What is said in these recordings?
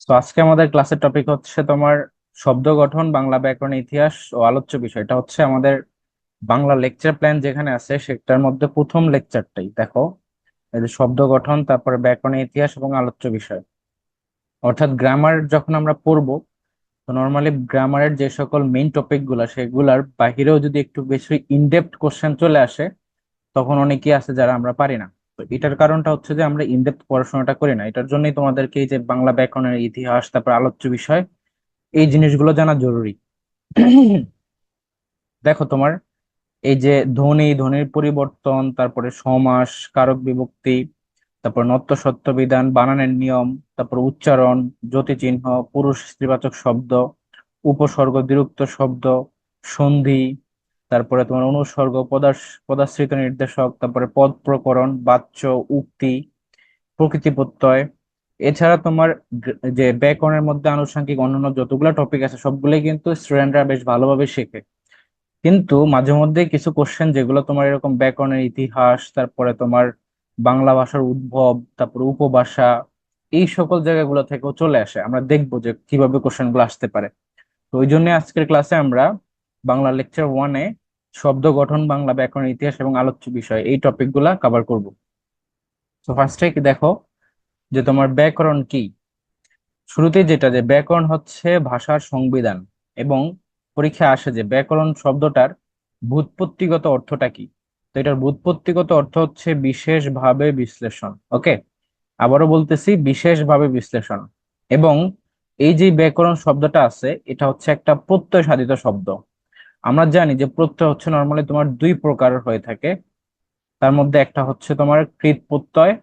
তো আজকে আমাদের ক্লাসের টপিক হচ্ছে তোমার শব্দ গঠন, বাংলা ব্যাকরণ, ইতিহাস ও আলোচ্য বিষয়। এটা হচ্ছে আমাদের বাংলা লেকচার প্ল্যান যেখানে আছে সেটার মধ্যে প্রথম লেকচারটাই দেখো। এই যে শব্দ গঠন, তারপরে ব্যাকরণ, ইতিহাস এবং আলোচ্য বিষয়, অর্থাৎ গ্রামার যখন আমরা পড়বো, তো নর্মালি গ্রামারের যে সকল মেইন টপিক গুলা সেগুলার বাহিরেও যদি একটু বেশি ইনডেপথ কোশ্চেন চলে আসে, তখন অনেকেই আছে যারা আমরা পারি না। তো এটার কারণটা হচ্ছে যে আমরা ইনডেপথ পড়াশোনাটা করি না। এটার জন্যই তোমাদেরকে এই যে বাংলা ব্যাকরণের, ইতিহাস, তারপর আলোচ্য বিষয়, এই জিনিসগুলো জানা জরুরি। দেখো তোমার এই যে ধ্বনির পরিবর্তন, তারপরে সমাস, কারক বিভক্তি, তারপর নত্য সত্য বিধান, বানানের নিয়ম, তারপর উচ্চারণ, যতিচিহ্ন, পুরুষ স্ত্রীবাচক শব্দ, উপসর্গ দ্বিরুক্ত শব্দ, সন্ধি, তারপরে তোমার অনুসর্গ, পদাশ্রিত নির্দেশক, তারপরে পদ প্রকরণ, বাচ্য, উক্তি, প্রকৃতি প্রত্যয়। এছাড়া তোমার যে ব্যাকরণের মধ্যে আনুষঙ্গিক অন্যান্য যতগুলো টপিক আছে সবগুলোই কিন্তু স্টুডেন্টরা বেশ ভালোভাবে শেখে। কিন্তু মাঝে মধ্যে কিছু কোশ্চেন যেগুলো তোমার এরকম ব্যাকরণের, ইতিহাস, তারপরে তোমার বাংলা ভাষার উদ্ভব, তারপরে উপভাষা, এই সকল জায়গাগুলো থেকেও চলে আসে। আমরা দেখবো যে কিভাবে কোশ্চেন গুলো আসতে পারে। তো ওই জন্য আজকের ক্লাসে আমরা বাংলা লেকচার ওয়ানে শব্দ গঠন, বাংলা ব্যাকরণ, ইতিহাস এবং আলোচ্য বিষয়, এই টপিক গুলা কভার করব। তো ফার্স্টে দেখো যে তোমার ব্যাকরণ কি। শুরুতেই যেটা, যে ব্যাকরণ হচ্ছে ভাষার সংবিধান। এবং পরীক্ষায় আসে যে ব্যাকরণ শব্দটার ব্যুৎপত্তিগত অর্থটা কি। তো এটার ব্যুৎপত্তিগত অর্থ হচ্ছে বিশেষভাবে বিশ্লেষণ। ওকে, আবারও বলতেছি, বিশেষভাবে বিশ্লেষণ। এবং এই যে ব্যাকরণ শব্দটা আছে এটা হচ্ছে একটা প্রত্যয় সাধিত শব্দ। আমরা জানি যে প্রত্যয় হচ্ছে নর্মালি তোমার দুই প্রকারের হয়ে থাকে। তার মধ্যে একটা হচ্ছে তোমার কৃৎ প্রত্যয়,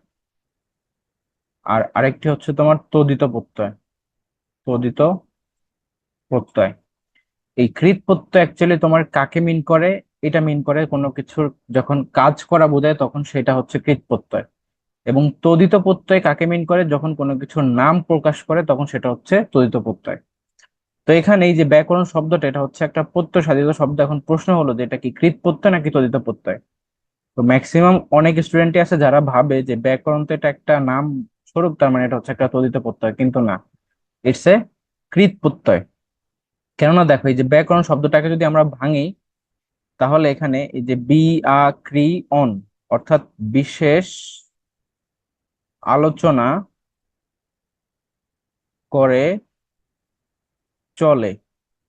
আর আরেকটি হচ্ছে তোমার তদিত প্রত্যয়। তদিত প্রত্যয়। এই কৃত প্রত্যয় অ্যাকচুয়ালি তোমার কাকে মিন করে? এটা মিন করে কোনো কিছুর যখন কাজ করা বোঝায় তখন সেটা হচ্ছে কৃত প্রত্যয়। এবং তদিত প্রত্যয় কাকে মিন করে? যখন কোনো কিছুর নাম প্রকাশ করে তখন সেটা হচ্ছে তদিত প্রত্যয়। তো এখানে এই যে ব্যাকরণ শব্দটা এটা হচ্ছে একটা প্রত্যয় সাধিত শব্দ। এখন প্রশ্ন হলো যে এটা কি কৃত প্রত্যয় নাকি তদিত প্রত্যয়। তো ম্যাক্সিমাম অনেক স্টুডেন্টই আছে যারা ভাবে যে ব্যাকরণ তো এটা একটা নাম স্বরূপ, তার মানে এটা হচ্ছে একটা তদিত প্রত্যয়, কিন্তু না, ইটস এ কৃত প্রত্যয়। কেননা দেখো এই যে ব্যাকরণ শব্দটাকে যদি আমরা ভাঙি, তাহলে এখানে এই যে বি আ ক্রি অন, অর্থাৎ বিশেষ আলোচনা করে চলে,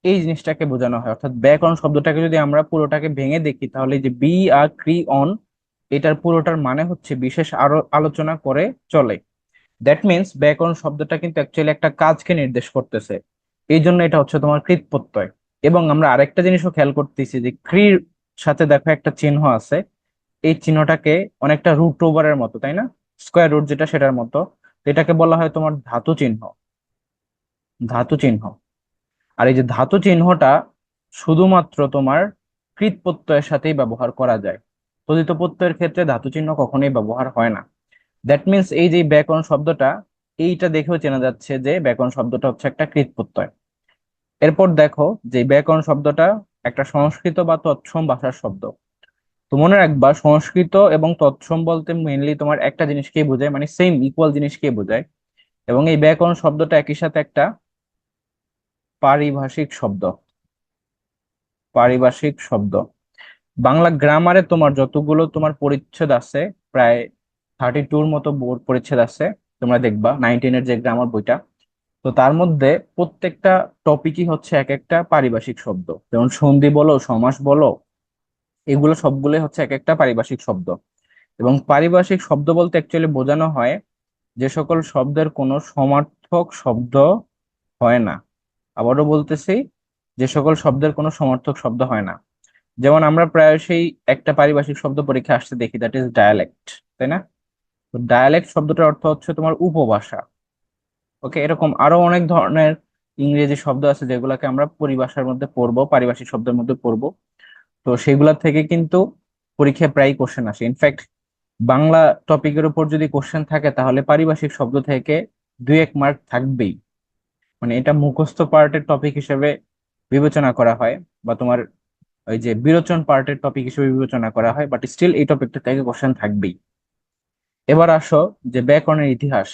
এই জিনিসটাকে বোঝানো হয়। অর্থাৎ ব্যাকরণ শব্দটাকে যদি আমরা পুরোটাকে ভেঙে দেখি, তাহলে এই যে বি আ ক্রি অন, এটার পুরোটার মানে হচ্ছে বিশেষ আরো আলোচনা করে চলে। দ্যাট মিন্স ব্যাকরণ শব্দটা কিন্তু অ্যাকচুয়ালি একটা কাজকে নির্দেশ করতেছে। এই জন্য এটা হচ্ছে তোমার কৃত প্রত্যয়। এবং আমরা আরেকটা জিনিসও খেয়াল করতেছি যে ক্রির সাথে দেখো একটা চিহ্ন আছে। এই চিহ্নটাকে অনেকটা রুট ওভারের মতো, তাই না? স্কোয়ার রুট যেটা সেটার মতো। তো এটাকে বলা হয় তোমার ধাতু চিহ্ন। ধাতু চিহ্ন। আর এই যে ধাতু চিহ্নটা শুধুমাত্র তোমার কৃৎ প্রত্যয়ের সাথেই ব্যবহার করা যায়। তদিত প্রত্যয়ের ক্ষেত্রে ধাতু চিহ্ন কখনোই ব্যবহার হয় না। দ্যাট মিন্স এই যে ব্যাকরণ শব্দটা, এইটা দেখেও চেনা যাচ্ছে যে ব্যাকরণ শব্দটা হচ্ছে একটা কৃৎ প্রত্যয়। এরপর দেখো যে ব্যাকরণ শব্দটা একটা সংস্কৃত বা তৎসম ভাষার শব্দ। তো মনে রাখবা, সংস্কৃত এবং তৎসম বলতে মেইনলি তোমার একটা জিনিসকেই বোঝায়, মানে সেম ইকুয়াল জিনিসকেই বোঝায়। এবং এই ব্যাকরণ শব্দটা একই সাথে একটা পারিভাষিক শব্দ। পারিভাষিক শব্দ। বাংলা গ্রামারে তোমার যতগুলো তোমার পরিচ্ছেদ আছে, প্রায় 32-র মতো পরিচ্ছেদ আছে। তোমরা দেখবা 19-এর যে গ্রামার বইটা, তো তার মধ্যে প্রত্যেকটা টপিকই হচ্ছে এক একটা পারিভাষিক শব্দ। যেমন সন্ধি বলো, সমাস বলো, এগুলো সবগুলোই হচ্ছে এক একটা পারিভাষিক শব্দ। এবং পারিভাষিক শব্দ বলতে অ্যাকচুয়ালি বোঝানো হয় যে সকল শব্দের কোনো সমার্থক শব্দ হয় না। আবারও বলতেছি, যে সকল শব্দের কোনো সমার্থক শব্দ হয় না। যেমন আমরা প্রায়শই একটা পারিভাষিক শব্দ পরীক্ষা আসতে দেখি, দ্যাট ইজ ডায়ালেক্ট, তাই না? তো ডায়ালেক্ট শব্দটার অর্থ হচ্ছে তোমার উপভাষা। ওকে, এরকম আরো অনেক ধরনের ইংরেজি শব্দ আছে যেগুলোকে আমরা পরিভাষার মধ্যে পড়বো, পারিভাষিক শব্দের মধ্যে পড়বো। তো সেগুলা থেকে কিন্তু পরীক্ষায় প্রায় কোশ্চেন আসে। ইনফ্যাক্ট বাংলা টপিকের উপর যদি কোশ্চেন থাকে তাহলে পারিভাষিক শব্দ থেকে 2-1 মার্ক থাকবেই। মানে এটা মুখস্থ পার্টের টপিক হিসেবে বিবেচনা করা হয়, বা তোমার ওই যে বিরোচন পার্টের টপিক হিসেবে বিবেচনা করা হয়, বাট স্টিল এই টপিকটা থেকে কোশ্চেন থাকবেই। এবার আসো যে ব্যাকরণের ইতিহাস।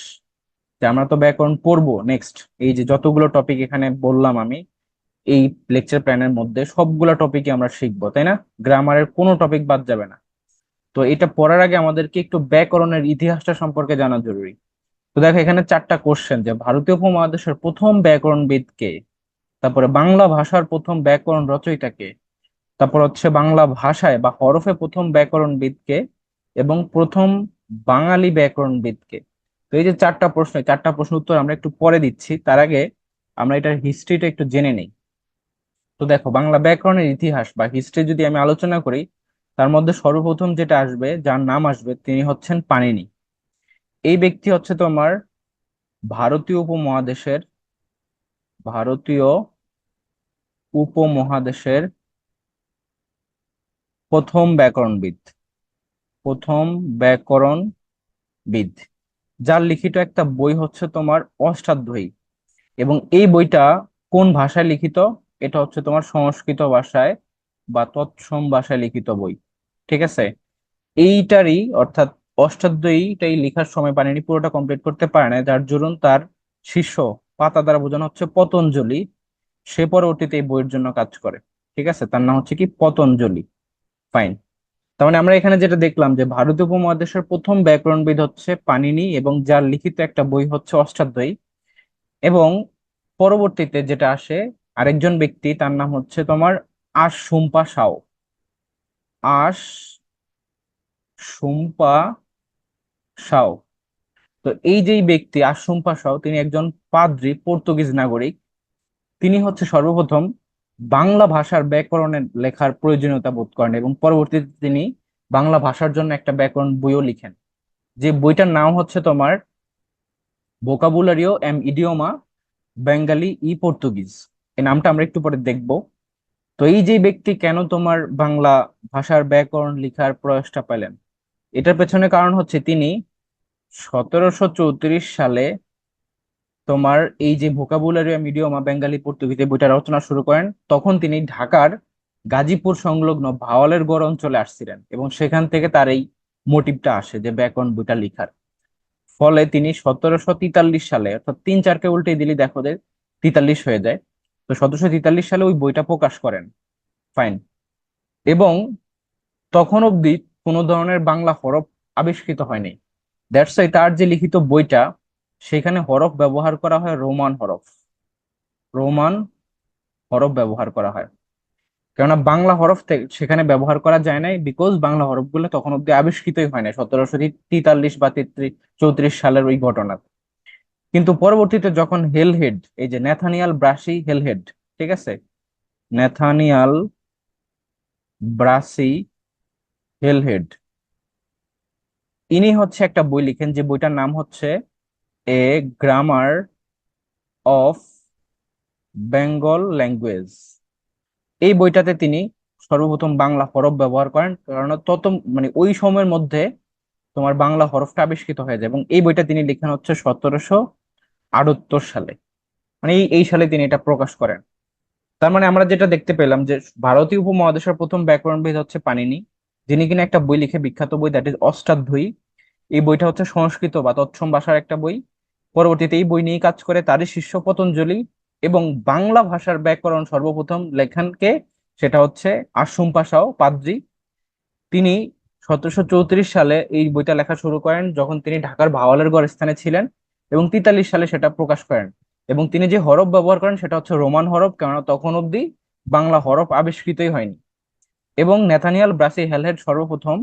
যে আমরা তো ব্যাকরণ পড়বো নেক্সট, এই যে যতগুলো টপিক এখানে বললাম আমি এই লেকচার প্ল্যানের মধ্যে সবগুলো টপিকই আমরা শিখবো, তাই না? গ্রামারের কোনো টপিক বাদ যাবে না। তো এটা পড়ার আগে আমাদেরকে একটু ব্যাকরণের ইতিহাসটা সম্পর্কে জানা জরুরি। তো দেখো এখানে চারটা কোশ্চেন, যে ভারতীয় উপমহাদেশের প্রথম ব্যাকরণবিদ কে, তারপরে বাংলা ভাষার প্রথম ব্যাকরণ রচয়িতা কে, তারপর হচ্ছে বাংলা ভাষায় বা হরফে প্রথম ব্যাকরণবিদ কে, এবং প্রথম বাঙালি ব্যাকরণবিদ কে। তো এই যে চারটা প্রশ্ন, এই চারটা প্রশ্ন উত্তর আমরা একটু পরে দিচ্ছি, তার আগে আমরা এটার হিস্ট্রিটা একটু জেনে নেই। তো দেখো বাংলা ব্যাকরণের ইতিহাস বা হিস্ট্রি যদি আমি আলোচনা করি, তার মধ্যে সর্বপ্রথম যেটা আসবে, যার নাম আসবে, তিনি হচ্ছেন পাণিনি। এই ব্যক্তি হচ্ছে তোমার ভারতীয় উপমহাদেশের ভারতীয় উপমহাদেশের প্রথম ব্যাকরণবিদ, প্রথম ব্যাকরণবিদ, যার লিখিত একটা বই হচ্ছে তোমার অষ্টাধ্যায়ী। এবং এই বইটা কোন ভাষায় লিখিত? এটা হচ্ছে তোমার সংস্কৃত ভাষায় বা তৎসম ভাষায় লিখিত বই। ঠিক আছে? এইটারই অর্থাৎ অষ্টাধ্যায়ীটাই লেখার সময় পারেনি, পুরোটা কমপ্লিট করতে পারে না, যার দরুন তার শিষ্য, পাতা দ্বারা বোঝানো হচ্ছে পতঞ্জলি, সে পরবর্তীতে এই বইয়ের জন্য কাজ করে। ঠিক আছে, তার নাম হচ্ছে কি পতঞ্জলি। ফাইন। তার মানে আমরা এখানে যেটা দেখলাম যে ভারতীয় উপমহাদেশের প্রথম ব্যাকরণবিদ হচ্ছে পাণিনি, এবং যার লিখিত একটা বই হচ্ছে অষ্টাধ্যায়ী। এবং পরবর্তীতে যেটা আসে, আরেকজন ব্যক্তি, তার নাম হচ্ছে তোমার আশশুম্পা শাও। আশ সুম্পা শাও। তো এই যেই ব্যক্তি আশশুম্পা শাও, তিনি একজন পাদ্রী, পর্তুগিজ নাগরিক। তিনি হচ্ছে সর্বপ্রথম বাংলা ভাষার ব্যাকরণের লেখার প্রয়োজনীয়তা বোধ করেন, এবং পরবর্তীতে তিনি বাংলা ভাষার জন্য একটা ব্যাকরণ বইও লিখেন, যে বইটার নাম হচ্ছে তোমার ভোকাবুলারিও এম ইডিওমা বেঙ্গালি ই পর্তুগিজ। এই নামটা আমরা একটু পরে দেখব। তো এই যে ব্যক্তি কেন তোমার বাংলা ভাষার ব্যাকরণ লিখার প্রয়াসটা পেলেন, এটার পেছনে কারণ হচ্ছে তিনি 1734 সালে তোমার এই যে ভোকাবুলারি মিডিয়ামা বেঙ্গালি পর্তুগিজে বইটা রচনা শুরু করেন। তখন তিনি ঢাকার গাজীপুর সংলগ্ন ভাওয়ালের গড় অঞ্চলে আসছিলেন, এবং সেখান থেকে তার এই মোটিভটা আসে যে ব্যাকরণ বইটা লিখার। ফলে তিনি 1743 সালে, অর্থাৎ 3-4কে উল্টে দিলে দেখো যে 43 হয়ে যায়, তো 1743 সালে ওই বইটা প্রকাশ করেন। ফাইন। এবং তখন অবধি কোনো ধরনের বাংলা হরফ আবিষ্কৃত হয়নি। দ্যাটস ওয়াই তার যে লিখিত বইটা, সেখানে হরফ ব্যবহার করা হয় রোমান হরফ। রোমান হরফ ব্যবহার করা হয়, কেননা বাংলা হরফ সেখানে ব্যবহার করা যায় নাই, বিকজ বাংলা হরফগুলো তখন অব্দি আবিষ্কৃতই হয় না 1743 বা 34 সালের ওই ঘটনা। কিন্তু পরবর্তীতে যখন হেলহেড, এই যে ন্যাথানিয়াল ব্রাসি হেলহেড, ঠিক আছে, ন্যাথানিয়াল ব্রাসি হেলহেড, ইনি হচ্ছে একটা বই লিখেন, যে বইটার নাম হচ্ছে a grammar of Bengal language. এই বইটাতে তিনি সর্বপ্রথম বাংলা হরফ ব্যবহার করেন, কারণ তত মানে ওই সময়ের মধ্যে তোমার বাংলা হরফটা আবিষ্কৃত হয়ে যায়। এবং এই বইটা তিনি লিখেন হচ্ছে 1778 সালে, মানে এই এই সালে তিনি এটা প্রকাশ করেন। তার মানে আমরা যেটা দেখতে পেলাম যে ভারতীয় উপমহাদেশের প্রথম ব্যাকরণবিদ হচ্ছে পাণিনি, যিনি কিনা একটা বই লিখে, বিখ্যাত বই, দ্যাট ইজ অষ্টাধ্যায়ী। এই বইটা হচ্ছে সংস্কৃত বা তৎসম ভাষার একটা বই। পরবর্তীতে এই বই নিয়ে কাজ করে তারই শিষ্য পতঞ্জলি। এবং বাংলা ভাষার ব্যাকরণ সর্বপ্রথম লেখেন কে? সেটা হচ্ছে আশশুম্পা শাও, পাদ্রী। তিনি 1734 সালে এই বইটা লেখা শুরু করেন, যখন তিনি ঢাকার ভাওয়ালের গড় স্থানে ছিলেন, এবং 43 সালে সেটা প্রকাশ করেন। এবং তিনি যে হরফ ব্যবহার করেন সেটা হচ্ছে রোমান হরফ, কেননা তখন অব্দি বাংলা হরফ আবিষ্কৃতই হয়নি। এবং নেথানিয়াল ব্রাসি হেলহেড সর্বপ্রথম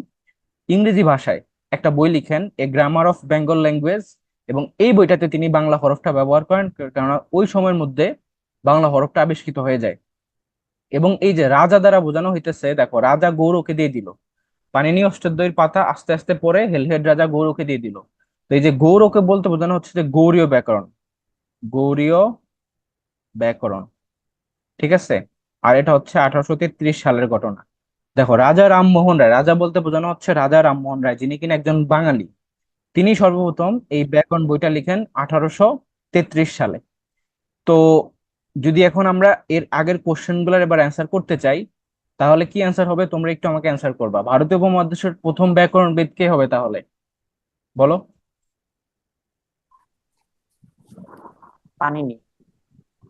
ইংরেজি ভাষায় একটা বই লিখেন, a grammar of Bengal language. এবং এই বইটাতে তিনি বাংলা হরফটা ব্যবহার করেন, কেননা ওই সময়ের মধ্যে বাংলা হরফটা আবিষ্কৃত হয়ে যায়। এবং এই যে রাজা দ্বারা বোঝানো হইতেছে, দেখো রাজা গৌরকে দিয়ে দিল, পানিনি অষ্টাধ্যায়ীর পাতা আস্তে আস্তে পরে হেলহেড রাজা গৌরকে দিয়ে দিল। তো এই যে গৌরকে বলতে বোঝানো হচ্ছে যে গৌড়ীয় ব্যাকরণ, গৌড়ীয় ব্যাকরণ। ঠিক আছে? আর এটা হচ্ছে 1833 সালের ঘটনা। দেখো রাজা রামমোহন রায়, রাজা বলতে বোঝানো হচ্ছে রাজা রামমোহন রায়, যিনি কিনা একজন বাঙালি। তিনি সর্বপ্রথম এই ব্যাকরণ বইটা লিখেন 1833 সালে। তো যদি এখন আমরা এর আগের কোশ্চেন গুলার এবার অ্যান্সার করতে চাই, তাহলে কি অ্যান্সার হবে? তোমরা একটু আমাকে অ্যান্সার করবা। ভারতীয় উপমহাদেশের প্রথম ব্যাকরণবিদ কে হবে তাহলে? বলো। পানিনি।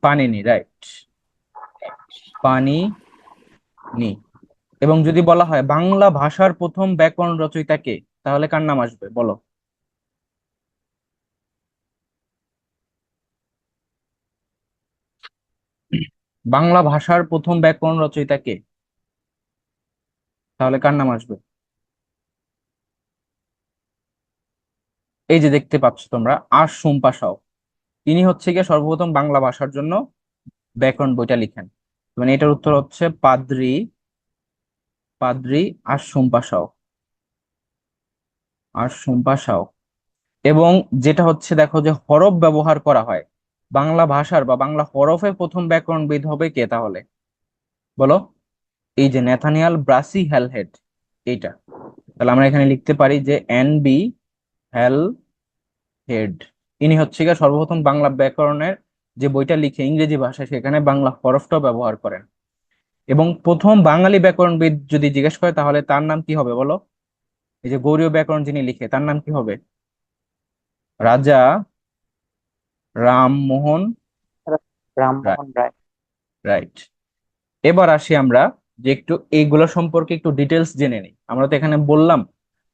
Panini, right. পানিনি। এবং যদি বলা হয় বাংলা ভাষার প্রথম ব্যাকরণ রচয়িতা কে, তাহলে কার নাম আসবে বলো? বাংলা ভাষার প্রথম ব্যাকরণ রচয়িতা কে, তাহলে কার নাম আসবে? এই যে দেখতে পাচ্ছ তোমরা, সুম্পা শাহ। তিনি হচ্ছে গিয়ে সর্বপ্রথম বাংলা ভাষার জন্য ব্যাকরণ বইটা লিখেন। মানে এটার উত্তর হচ্ছে পাদ্রি, পাদ্রি সুম্পা শাহ, সুম্পা শাহ। এবং যেটা হচ্ছে দেখো যে হরফ ব্যবহার করা হয় বাংলা ভাষার বা বাংলা হরফের প্রথম ব্যাকরণবিদ হবে কে তাহলে বলো? এই যে নেথানিয়াল ব্রাসি হ্যালহেড, এইটা। তাহলে আমরা এখানে লিখতে পারি যে NB হ্যালহেড। ইনি হচ্ছে গিয়ে সর্বপ্রথম বাংলা ব্যাকরণের যে বইটা লিখে ইংরেজি ভাষায়, সেখানে বাংলা হরফটাও ব্যবহার করেন। এবং প্রথম বাঙালি ব্যাকরণবিদ যদি জিজ্ঞেস করে তাহলে তার নাম কি হবে বলো? এই যে গৌড়ীয় ব্যাকরণ যিনি লিখে, তার নাম কি হবে? রাজা রামমোহন রায়। রামমোহন রায়। রাইট। এবার আসি আমরা যে একটু এইগুলো সম্পর্কে একটু ডিটেলস জেনে নিই। আমরা তো এখানে বললাম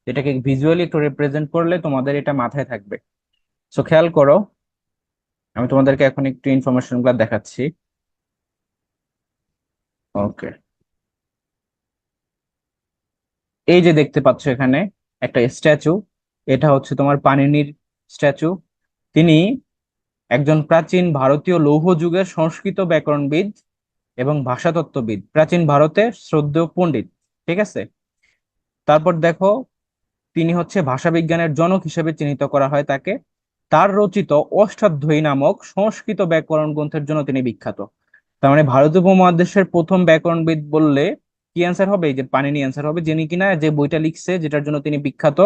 এটাকে ভিজুয়ালি একটু রিপ্রেজেন্ট করলে তোমাদের এটা মাথায় থাকবে। সো খেয়াল করো, আমি তোমাদেরকে এখন একটু ইনফরমেশন গুলো দেখাচ্ছি। ওকে। এই যে দেখতে পাচ্ছ এখানে একটা স্ট্যাচু, এটা হচ্ছে তোমার পানিনির স্ট্যাচু। তিনি একজন প্রাচীন ভারতীয় লৌহ যুগের সংস্কৃত ব্যাকরণবিদ এবং ভাষাতত্ত্ববিদ, প্রাচীন ভারতে শ্রদ্ধেয় পণ্ডিত। ঠিক আছে। তারপর দেখো, তিনি হচ্ছে ভাষাবিজ্ঞানের জনক হিসেবে চিহ্নিত করা হয় তাকে। তার রচিত অষ্টাধ্যায়ী নামক সংস্কৃত ব্যাকরণ গ্রন্থের জন্য তিনি বিখ্যাত। তার মানে ভারতীয় উপমহাদেশের প্রথম ব্যাকরণবিদ বললে কি অ্যান্সার হবে? এই যে পানিনি অ্যান্সার হবে, যিনি কিনা যে বইটা লিখছে যেটার জন্য তিনি বিখ্যাত,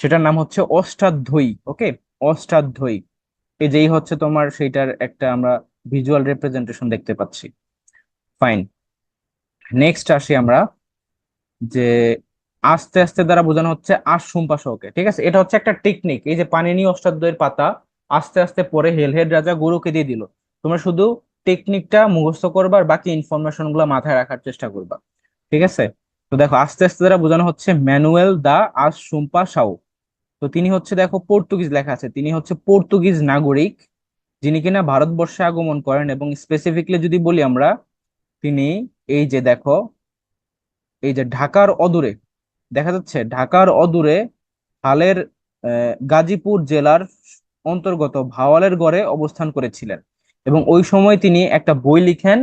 সেটার নাম হচ্ছে অষ্টাধ্যায়ী। ওকে, অষ্টাধ্যায়ী। এই যেই হচ্ছে তোমার সেইটার একটা আমরা ভিজুয়াল রিপ্রেজেন্টেশন দেখতে পাচ্ছি। ফাইন। নেক্সট আসি আমরা যে আস্তে আস্তে দ্বারা বোঝানো হচ্ছে আশহুম্পাশকে। ঠিক আছে, এটা হচ্ছে একটা টেকনিক। এই যে পানিনি অষ্টাধ্যায়ীর পাতা আস্তে আস্তে পরে হেলহেড রাজা গুরুকে দিয়ে দিল। তোমরা শুধু টেকনিকটা মুখস্থ করবা আর বাকি ইনফরমেশন গুলো মাথায় রাখার চেষ্টা করবা। ঠিক আছে। তো দেখো, আস্তে আস্তে দ্বারা বোঝানো হচ্ছে ম্যানুয়েল দা আশহুম্পা শাও। তো তিনি হচ্ছে, দেখো পর্তুগিজ লেখা আছে, তিনি হচ্ছে পর্তুগিজ নাগরিক, যিনি কিনা ভারতবর্ষে আগমন করেন। এবং স্পেসিফিকলি যদি বলি আমরা, তিনি এই যে দেখো, এই যে ঢাকার অদূরে দেখা যাচ্ছে, ঢাকার অদূরে হালের গাজীপুর জেলার অন্তর্গত ভাওয়ালের গড়ে অবস্থান করেছিলেন। এবং ওই সময় তিনি একটা বই লিখেন,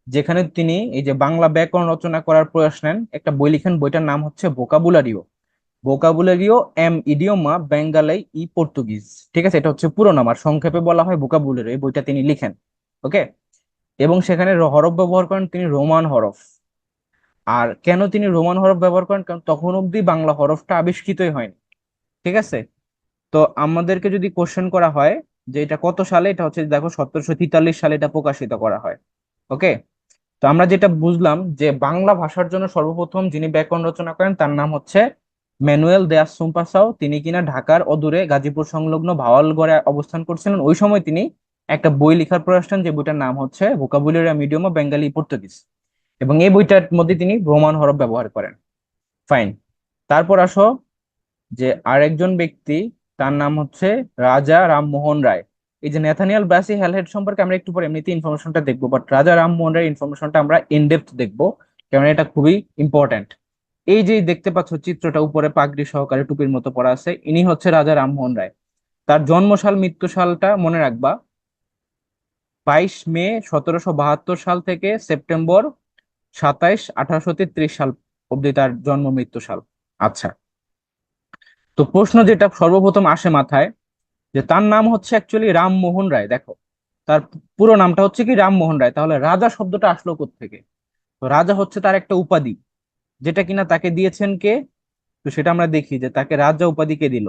যেখানে তিনি এই যে বাংলা ব্যাকরণ রচনা করার প্রয়াস নেন। একটা বই লিখেন, বইটার নাম হচ্ছে ভোকাবুলারিও, ভোকাবুলারিও এম ইডিওমা বেঙ্গালাই ই পর্তুগিজ। ঠিক আছে, এটা হচ্ছে পুরো নাম, আর সংক্ষেপে বলা হয় ভোকাবুলারি। এই বইটা তিনি লিখেন। ওকে। এবং সেখানে হরফ ব্যবহার করেন তিনি রোমান হরফ। আর কেন তিনি রোমান হরফ ব্যবহার করেন? কারণ তখন অব্দি বাংলা হরফটা আবিষ্কৃতই হয়নি। ঠিক আছে। তো আমাদেরকে যদি কোশ্চেন করা হয় যে এটা কত সালে, এটা হচ্ছে দেখো 1743 সালে এটা প্রকাশিত করা হয়। ওকে। তো আমরা যেটা বুঝলাম যে বাংলা ভাষার জন্য সর্বপ্রথম যিনি ব্যাকরণ রচনা করেন তার নাম হচ্ছে ম্যানুয়েল দে সুম্পাসাও। তিনি কিনা ঢাকার অদূরে গাজীপুর সংলগ্ন ভাওয়ালগড়ে অবস্থান করছিলেন। ওই সময় তিনি একটা বই লেখার প্রয়াস নেন, যে বইটার নাম হচ্ছে vocabulary medium of Bengali Portuguese. এবং এই বইটার মধ্যে তিনি রোমান হরফ ব্যবহার করেন। ফাইন। তারপর আসো যে আরেকজন ব্যক্তি, তার নাম হচ্ছে রাজা রামমোহন রায়। এই যে নেথানিয়াল ব্রাসি হ্যালহেড সম্পর্কে আমরা একটু পরে এমনিতে ইনফরমেশনটা দেখবো, বাট রাজা রামমোহন রায়ের ইনফরমেশনটা আমরা ইনডেপথ দেখবো, কারণ এটা খুবই ইম্পর্ট্যান্ট। এই যে দেখতে পাচ্ছ চিত্রটা, উপরে পাগড়ি সহকারে টুপির মতো পরা আছে, ইনি হচ্ছে রাজা রামমোহন রায়। তার জন্মসাল মৃত্যু সালটা মনে রাখবা, 22 মে 1772 সাল থেকে সেপ্টেম্বর 27 1833 সাল অব্দি তার জন্ম মৃত্যু সাল। আচ্ছা। তো প্রশ্ন যেটা সর্বপ্রথম আসে মাথায়, যে তার নাম হচ্ছে অ্যাকচুয়ালি রামমোহন রায়। দেখো, তার পুরো নামটা হচ্ছে কি রামমোহন রায়, তাহলে রাজা শব্দটা আসলো কোত্থেকে? তো রাজা হচ্ছে তার একটা উপাধি, যেটা কিনা তাকে দিয়েছেন কে? তো সেটা আমরা দেখি যে তাকে রাজা উপাধি কে দিল।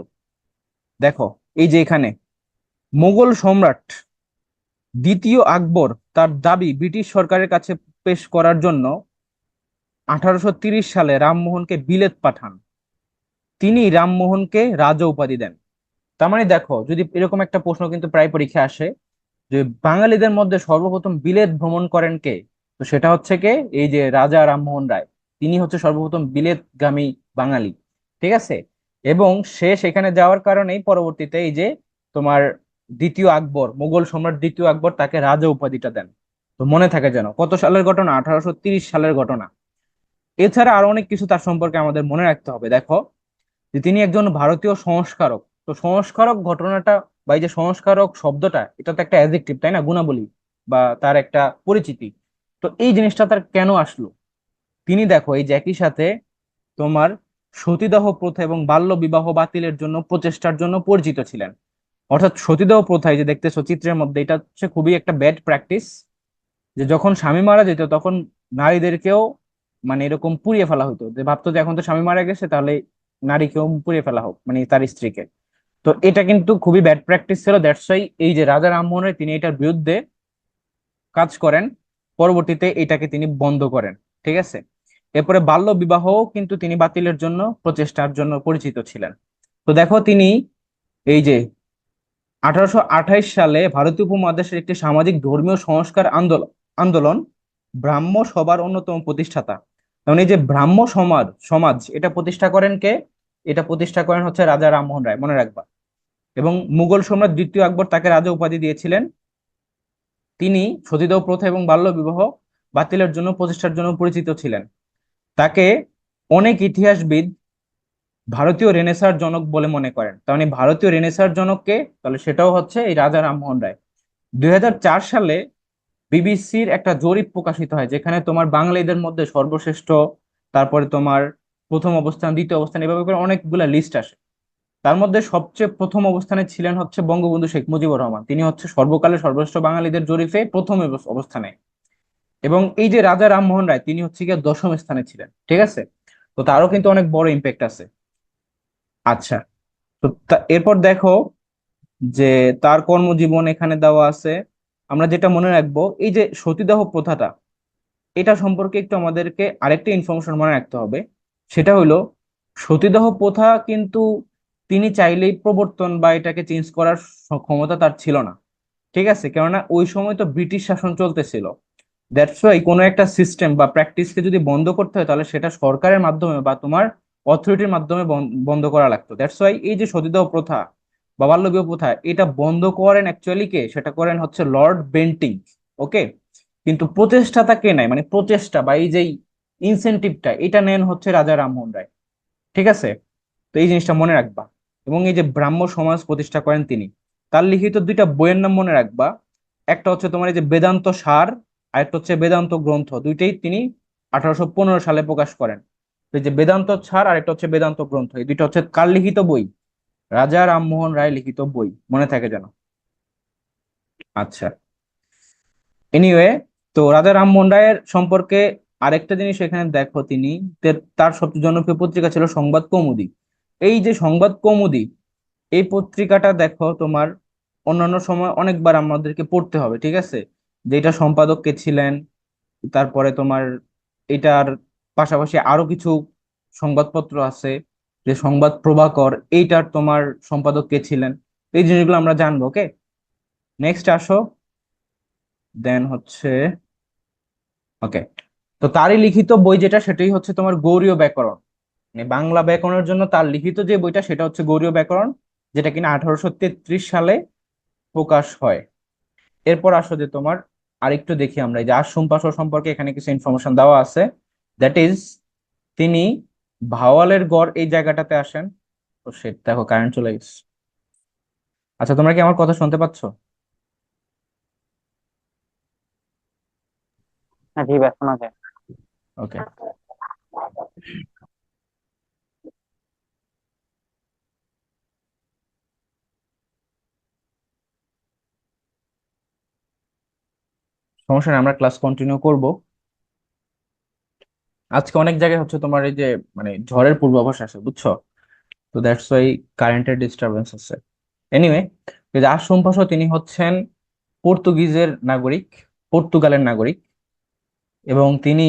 দেখো, এই যে এখানে মোগল সম্রাট দ্বিতীয় আকবর তার দাবি ব্রিটিশ সরকারের কাছে পেশ করার জন্য 1830 সালে রামমোহনকে বিলেত পাঠান। তিনি রামমোহনকে রাজা উপাধি দেন। তার মানে দেখো, যদি এরকম একটা প্রশ্ন কিন্তু প্রায় পরীক্ষা আসে যে বাঙালিদের মধ্যে সর্বপ্রথম বিলেত ভ্রমণ করেন কে? তো সেটা হচ্ছে কে, এই যে রাজা রামমোহন রায়। তিনি হচ্ছে সর্বপ্রথম বিলেতগামী বাঙালি, ঠিক আছে। এবং সে সেখানে যাওয়ার কারণেই পরবর্তীতে এই যে তোমার দ্বিতীয় আকবর, মুঘল সম্রাট দ্বিতীয় আকবর তাকে রাজা উপাধিটা দেন। তো মনে থাকে যেন কত সালের ঘটনা, 1830 সালের ঘটনা। এছাড়া আরো অনেক কিছু তার সম্পর্কে আমাদের মনে রাখতে হবে। দেখো যে তিনি একজন ভারতীয় সংস্কারক। তো সংস্কারক ঘটনাটা বা এই যে সংস্কারক শব্দটা, এটা তো একটা অ্যাডজেক্টিভ, তাই না, গুণাবলী বা তার একটা পরিচিতি। তো এই জিনিসটা তার কেন আসলো? তিনি দেখো এই যে একই সাথে তোমার সতীদাহ প্রথা এবং বাল্য বিবাহ বাতিলের জন্য প্রচেষ্টার জন্য পরিচিত ছিলেন। অর্থাৎ সতীদাহ প্রথা, এই যে দেখতেছো চিত্রের মধ্যে, এটা হচ্ছে খুবই একটা ব্যাড প্র্যাকটিস। যে যখন স্বামী মারা যেত তখন নারীদেরকেও মানে এরকম পুড়িয়ে ফেলা হতো, যে ভাবতো যে এখন তো স্বামী মারা গেছে, তাহলে নারীকেও পুড়িয়ে ফেলা হোক, মানে তার স্ত্রীকে। তো এটা কিন্তু খুবই ব্যাড প্র্যাকটিস ছিল। দ্যাটস ওয়াই এই যে রাজা রামমোহন রায় তিনি এটার বিরুদ্ধে কাজ করেন। পরবর্তীতে এটাকে তিনি বন্ধ করেন, ঠিক আছে। এরপরে বাল্য বিবাহ কিন্তু তিনি বাতিলের জন্য প্রচেষ্টার জন্য পরিচিত ছিলেন। তো দেখো তিনি এই যে 1828 সালে ভারতীয় উপমহাদেশের একটি সামাজিক ধর্মীয় সংস্কার আন্দোলন আন্দোলন ব্রাহ্ম সভার অন্যতম প্রতিষ্ঠাতা। মানে এই যে ব্রাহ্ম সমাজ সমাজ এটা প্রতিষ্ঠা করেন কে? এটা প্রতিষ্ঠা করেন হচ্ছে রাজা রামমোহন রায়, মনে রাখবা। এবং মুঘল সম্রাট দ্বিতীয় আকবর তাকে রাজা উপাধি দিয়েছিলেন। তিনি সতীদাহ প্রথা এবং বাল্য বিবাহ বাতিলের জন্য প্রচেষ্টার জন্য পরিচিত ছিলেন। তাকে অনেক ইতিহাসবিদ ভারতীয় রেনেসার জনক বলে মনে করেন। তার মানে ভারতীয় রেনেসার জনককে, তাহলে সেটাও হচ্ছে এই রাজা রামমোহন রায়। 2004 সালে বিবিসির একটা জরিপ প্রকাশিত হয়, যেখানে তোমার বাঙালিদের মধ্যে সর্বশ্রেষ্ঠ, তারপরে তোমার প্রথম অবস্থান, দ্বিতীয় অবস্থান, এভাবে করে অনেকগুলা লিস্ট আসে। তার মধ্যে সবচেয়ে প্রথম অবস্থানে ছিলেন হচ্ছে বঙ্গবন্ধু শেখ মুজিবুর রহমান। তিনি হচ্ছে সর্বকালের সর্বশ্রেষ্ঠ বাঙালিদের জরিপে প্রথম অবস্থানে। এবং এই যে রাজা রামমোহন রায় তিনি হচ্ছে গিয়ে দশম স্থানে ছিলেন, ঠিক আছে। তো তারও কিন্তু অনেক বড় ইম্প্যাক্ট আছে। আচ্ছা, তো এরপর দেখো যে তার কর্মজীবন এখানে দেওয়া আছে। আমরা যেটা মনে রাখবো, এই যে সতীদাহ প্রথাটা, এটা সম্পর্কে একটু আমাদেরকে আরেকটা ইনফরমেশন মনে রাখতে হবে। সেটা হলো সতীদাহ প্রথা কিন্তু তিনি চাইলেই প্রবর্তন বা এটাকে চেঞ্জ করার ক্ষমতা তার ছিল না, ঠিক আছে। কেননা ওই সময় তো ব্রিটিশ শাসন চলতেছিল। দ্যাটস ওয়াই কোনো একটা সিস্টেম বা প্র্যাকটিসকে যদি বন্ধ করতে হয়, তাহলে সেটা সরকারের মাধ্যমে বা তোমার অথরিটির মাধ্যমে বন্ধ করা লাগতো। দ্যাটস ওয়াই এই যে সতীদাহ প্রথা বা বাল্যবিবাহ প্রথা, এটা বন্ধ করেন অ্যাকচুয়ালি কে? সেটা করেন হচ্ছে লর্ড বেন্টিং। ওকে। কিন্তু প্রচেষ্টাটা কে নেয়, মানে প্রচেষ্টা বা এই যে ইনসেনটিভটা, এটা নেন হচ্ছে রাজা রামমোহন রায়, ঠিক আছে। তো এই জিনিসটা মনে রাখবা। এবং এই যে ব্রাহ্ম সমাজ প্রতিষ্ঠা করেন তিনি। তার লিখিত দুইটা বইয়ের নাম মনে রাখবা। একটা হচ্ছে তোমার এই যে বেদান্ত সার, আর একটা হচ্ছে বেদান্ত গ্রন্থ। দুইটাই তিনি 1815 সালে প্রকাশ করেন। তো এই যে বেদান্ত সার আর একটা হচ্ছে বেদান্ত গ্রন্থ, এই দুইটা হচ্ছে কার লিখিত বই? রাজা রামমোহন রায় লিখিত বই, মনে থাকে যেন। আচ্ছা, এনিওয়ে, তো রাজা রামমোহন রায়ের সম্পর্কে আরেকটা জিনিস এখানে দেখো, তিনি তার সবচেয়ে জনপ্রিয় পত্রিকা ছিল সংবাদ কৌমুদি। এই যে সংবাদ কৌমুদি, এই পত্রিকাটা দেখো তোমার অন্যান্য সময় অনেকবার আমাদেরকে পড়তে হবে, ঠিক আছে। যে এটা সম্পাদক কে ছিলেন, তারপরে তোমার এটার পাশাপাশি আরো কিছু সংবাদপত্র আছে, যে সংবাদ প্রভাকর, এইটার তোমার সম্পাদক কে ছিলেন। এই জিনিসগুলো আমরা জানবো। ওকে, নেক্সট আসো। দেন হচ্ছে ওকে, তো তারই লিখিত বই যেটা, সেটাই হচ্ছে তোমার গৌড়ীয় ব্যাকরণ। মানে বাংলা ব্যাকরণের জন্য তার লিখিত যে বইটা, সেটা হচ্ছে গৌড়ীয় ব্যাকরণ, যেটা কিনা 1833 সালে প্রকাশ হয়। এরপর আসো যে তোমার আরেকটু দেখি আমরা, এই যে আশুম পাশো সম্পর্কে এখানে কিছু ইনফরমেশন দেওয়া আছে। দ্যাট ইজ, তিনি ভাওয়ালের গড় এই জায়গাটাতে আসেন। তো সে দেখো কারেন্ট চলে গেছে। আচ্ছা, তোমরা কি আমার কথা শুনতে পাচ্ছ? হ্যাঁ জি ভাই, শোনা যায়। ওকে, সমস্যা নেই, আমরা ক্লাস কন্টিনিউ করব। আজকে অনেক জায়গায় হচ্ছে তোমার এই যে মানে ঝড়ের পূর্বাভাস আছে, বুঝছো। তো দ্যাটস ওয়াই কারেন্টের ডিস্টারবেন্স আছে। এনিওয়ে, যে আশুম পাশো তিনি হচ্ছেন পর্তুগিজের নাগরিক, পর্তুগালের নাগরিক। এবং তিনি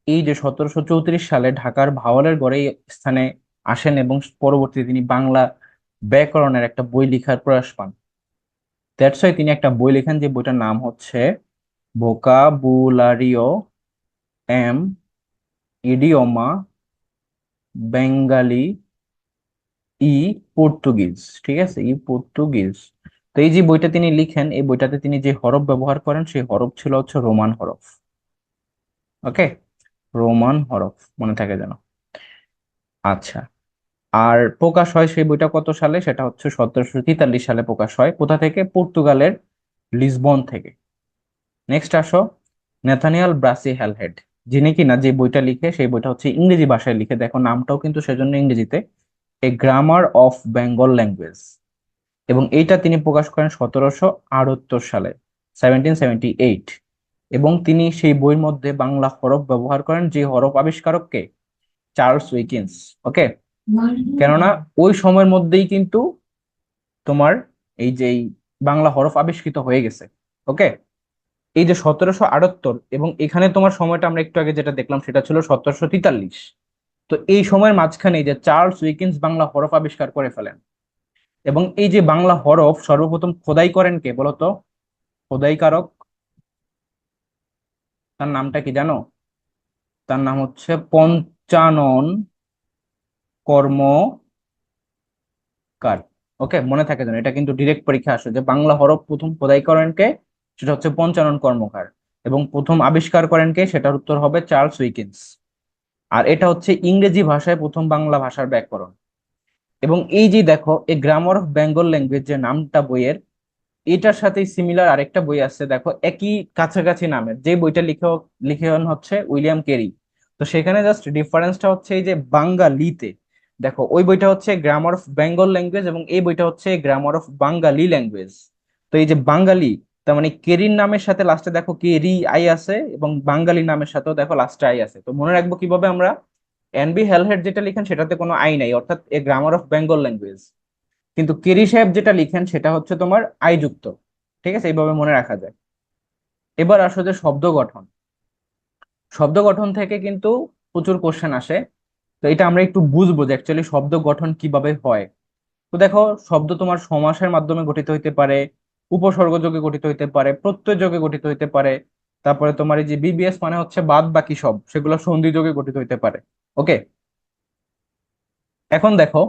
এই যে 1734 সালে ঢাকার ভাওয়ালের গড়ে এই স্থানে আসেন, এবং পরবর্তীতে তিনি বাংলা ব্যাকরণের একটা বই লেখার প্রয়াস পান। দ্যাটস ওয়াই তিনি একটা বই লেখেন, যে বইটার নাম হচ্ছে ভোকাবুলারিও এম ইডিওমা বেঙ্গালি ই পর্তুগিজ। ঠিক আছে, ই পর্তুগিজ। তো এই যে বইটা তিনি লিখেন, এই বইটাতে তিনি যে হরফ ব্যবহার করেন সেই হরফ ছিল হচ্ছে রোমান হরফ। ওকে, রোমান হরফ, মনে থাকে যেন। আচ্ছা, আর প্রকাশ হয় সেই বইটা কত সালে? সেটা হচ্ছে 1743 সালে প্রকাশ হয়। কোথা থেকে? পর্তুগালের লিসবন থেকে। নেক্সট আসো, নেথানিয়াল ব্রাসি হ্যালহেড, যিনি কিনা যে বইটা লিখে সেই বইটা হচ্ছে ইংরেজি ভাষায় লিখে। দেখো নামটাও কিন্তু সেজন্য ইংরেজিতে, a grammar of Bengal language. এবং এইটা তিনি প্রকাশ করেন 1778 সালে, 1778। এবং তিনি সেই বইয়ের মধ্যে বাংলা হরফ ব্যবহার করেন, যে হরফ আবিষ্কারক কে? চার্লস উইকিন্স। ওকে, কেননা ওই সময়ের মধ্যেই কিন্তু তোমার এই যে এই বাংলা হরফ আবিষ্কৃত হয়ে গেছে। ওকে, এই যে 1778, এবং এখানে তোমার সময়টা আমরা একটু আগে যেটা দেখলাম সেটা ছিল 1743। তো এই সময়ের মাঝখানে এই যে চার্লস উইকিন্স বাংলা হরফ আবিষ্কার করে ফেলেন। এবং এই যে বাংলা হরফ সর্বপ্রথম খোদাই করেন কে বলতো? খোদাইকারক, তার নামটা কি জানো? তার নাম হচ্ছে পঞ্চানন কর্মকার। ওকে, মনে থাকে যেন, এটা কিন্তু ডিরেক্ট পরীক্ষা আসে, যে বাংলা হরফ প্রথম খোদাই করেন কে? সেটা হচ্ছে পঞ্চানন কর্মকার। এবং প্রথম আবিষ্কার করেন কে? সেটার উত্তর হবে চার্লস উইকিন্স। আর এটা হচ্ছে ইংরেজি ভাষায় প্রথম বাংলা ভাষার ব্যাকরণ। এবং এই যে দেখো, এই গ্রামার অফ বেঙ্গল ল্যাঙ্গুয়েজ যে নামটা বইয়ের, এটার সাথে সিমিলার আরেকটা বই আছে দেখো, একই কাছাকাছি নামের, যে বইটা লিখন হচ্ছে উইলিয়াম কেরি। তো সেখানে জাস্ট ডিফারেন্সটা হচ্ছে এই যে বাঙ্গালিতে। দেখো ওই বইটা হচ্ছে গ্রামার অফ বেঙ্গল ল্যাঙ্গুয়েজ, এবং এই বইটা হচ্ছে গ্রামার অফ বাঙ্গালি ল্যাঙ্গুয়েজ। তো এই যে বাঙ্গালি, তার মানে কেরির নামের সাথে লাস্টে দেখো কেরি আই আছে, এবং বাঙ্গালি নামের সাথেও দেখো লাস্টে আই আছে। তো মনে রাখবো কিভাবে আমরা? এনবি হেলহেড যেটা লিখেন সেটাতে কোনো আই নাই, অর্থাৎ a grammar of Bengal language. কিন্তু কেরি সাহেব যেটা লিখেন সেটা হচ্ছে তোমার আই যুক্ত। ঠিক আছে, এইভাবে মনে রাখা যায়। এবার আসো যে শব্দ গঠন। শব্দ গঠন থেকে কিন্তু প্রচুর কোশ্চেন আসে। তো এটা আমরা একটু বুঝবো যে অ্যাকচুয়ালি শব্দ গঠন কিভাবে হয়। তো দেখো, শব্দ তোমার সমাসের মাধ্যমে গঠিত হইতে পারে, উপসর্গ যোগে গঠিত হইতে পারে, প্রত্যয় যোগে গঠিত হইতে পারে। তারপরে তোমার এই যে বিবিএস মানে হচ্ছে বাদ বাকি সব, সেগুলো সন্ধি যোগে গঠিত হইতে পারে। ওকে, এখন দেখো,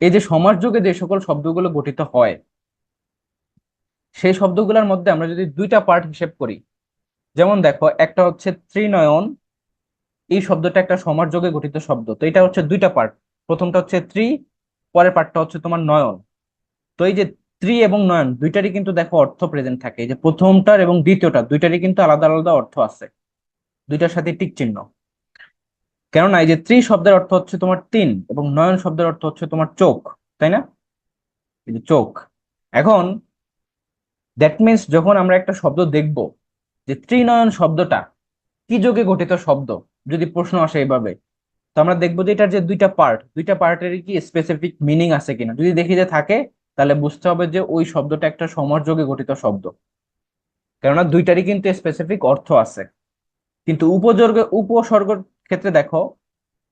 এই যে সমাস যোগে যে সকল শব্দগুলো গঠিত হয়, সেই শব্দগুলোর মধ্যে আমরা যদি দুইটা পার্ট হিসেব করি, যেমন দেখো একটা হচ্ছে ত্রিনয়ন, এই শব্দটা একটা সমাস যোগে গঠিত শব্দ। তো এটা হচ্ছে দুইটা পার্ট, প্রথমটা হচ্ছে ত্রি, পরের পার্টটা হচ্ছে তোমার নয়ন। তো এই যে ত্রি এবং নয়ন দুইটারই কিন্তু দেখো অর্থ প্রেজেন্ট থাকে, এই যে প্রথমটার এবং দ্বিতীয়টা দুইটারই কিন্তু আলাদা আলাদা অর্থ আছে, দুইটার সাথে টিক চিহ্ন। কেননা এই যে ত্রি শব্দের অর্থ হচ্ছে তোমার তিন, এবং নয়ন শব্দের অর্থ হচ্ছে তোমার চোখ, তাই না? এই যে চোখ। এখন দ্যাট মিন্স যখন আমরা একটা শব্দ দেখব যে ত্রিনয়ন শব্দটা কি যোগে গঠিত শব্দ, যদি প্রশ্ন আসে এইভাবে, তো আমরা দেখবো যে এটার যে দুইটা পার্ট, দুইটা পার্টের কি স্পেসিফিক মিনিং আছে কিনা। যদি দেখি যে থাকে, তাহলে বুঝতে হবে যে ওই শব্দটা একটা সমাসযোগে গঠিত শব্দ, কেননা দুইটারই কিন্তু স্পেসিফিক অর্থ আছে। কিন্তু উপসর্গের ক্ষেত্রে দেখো,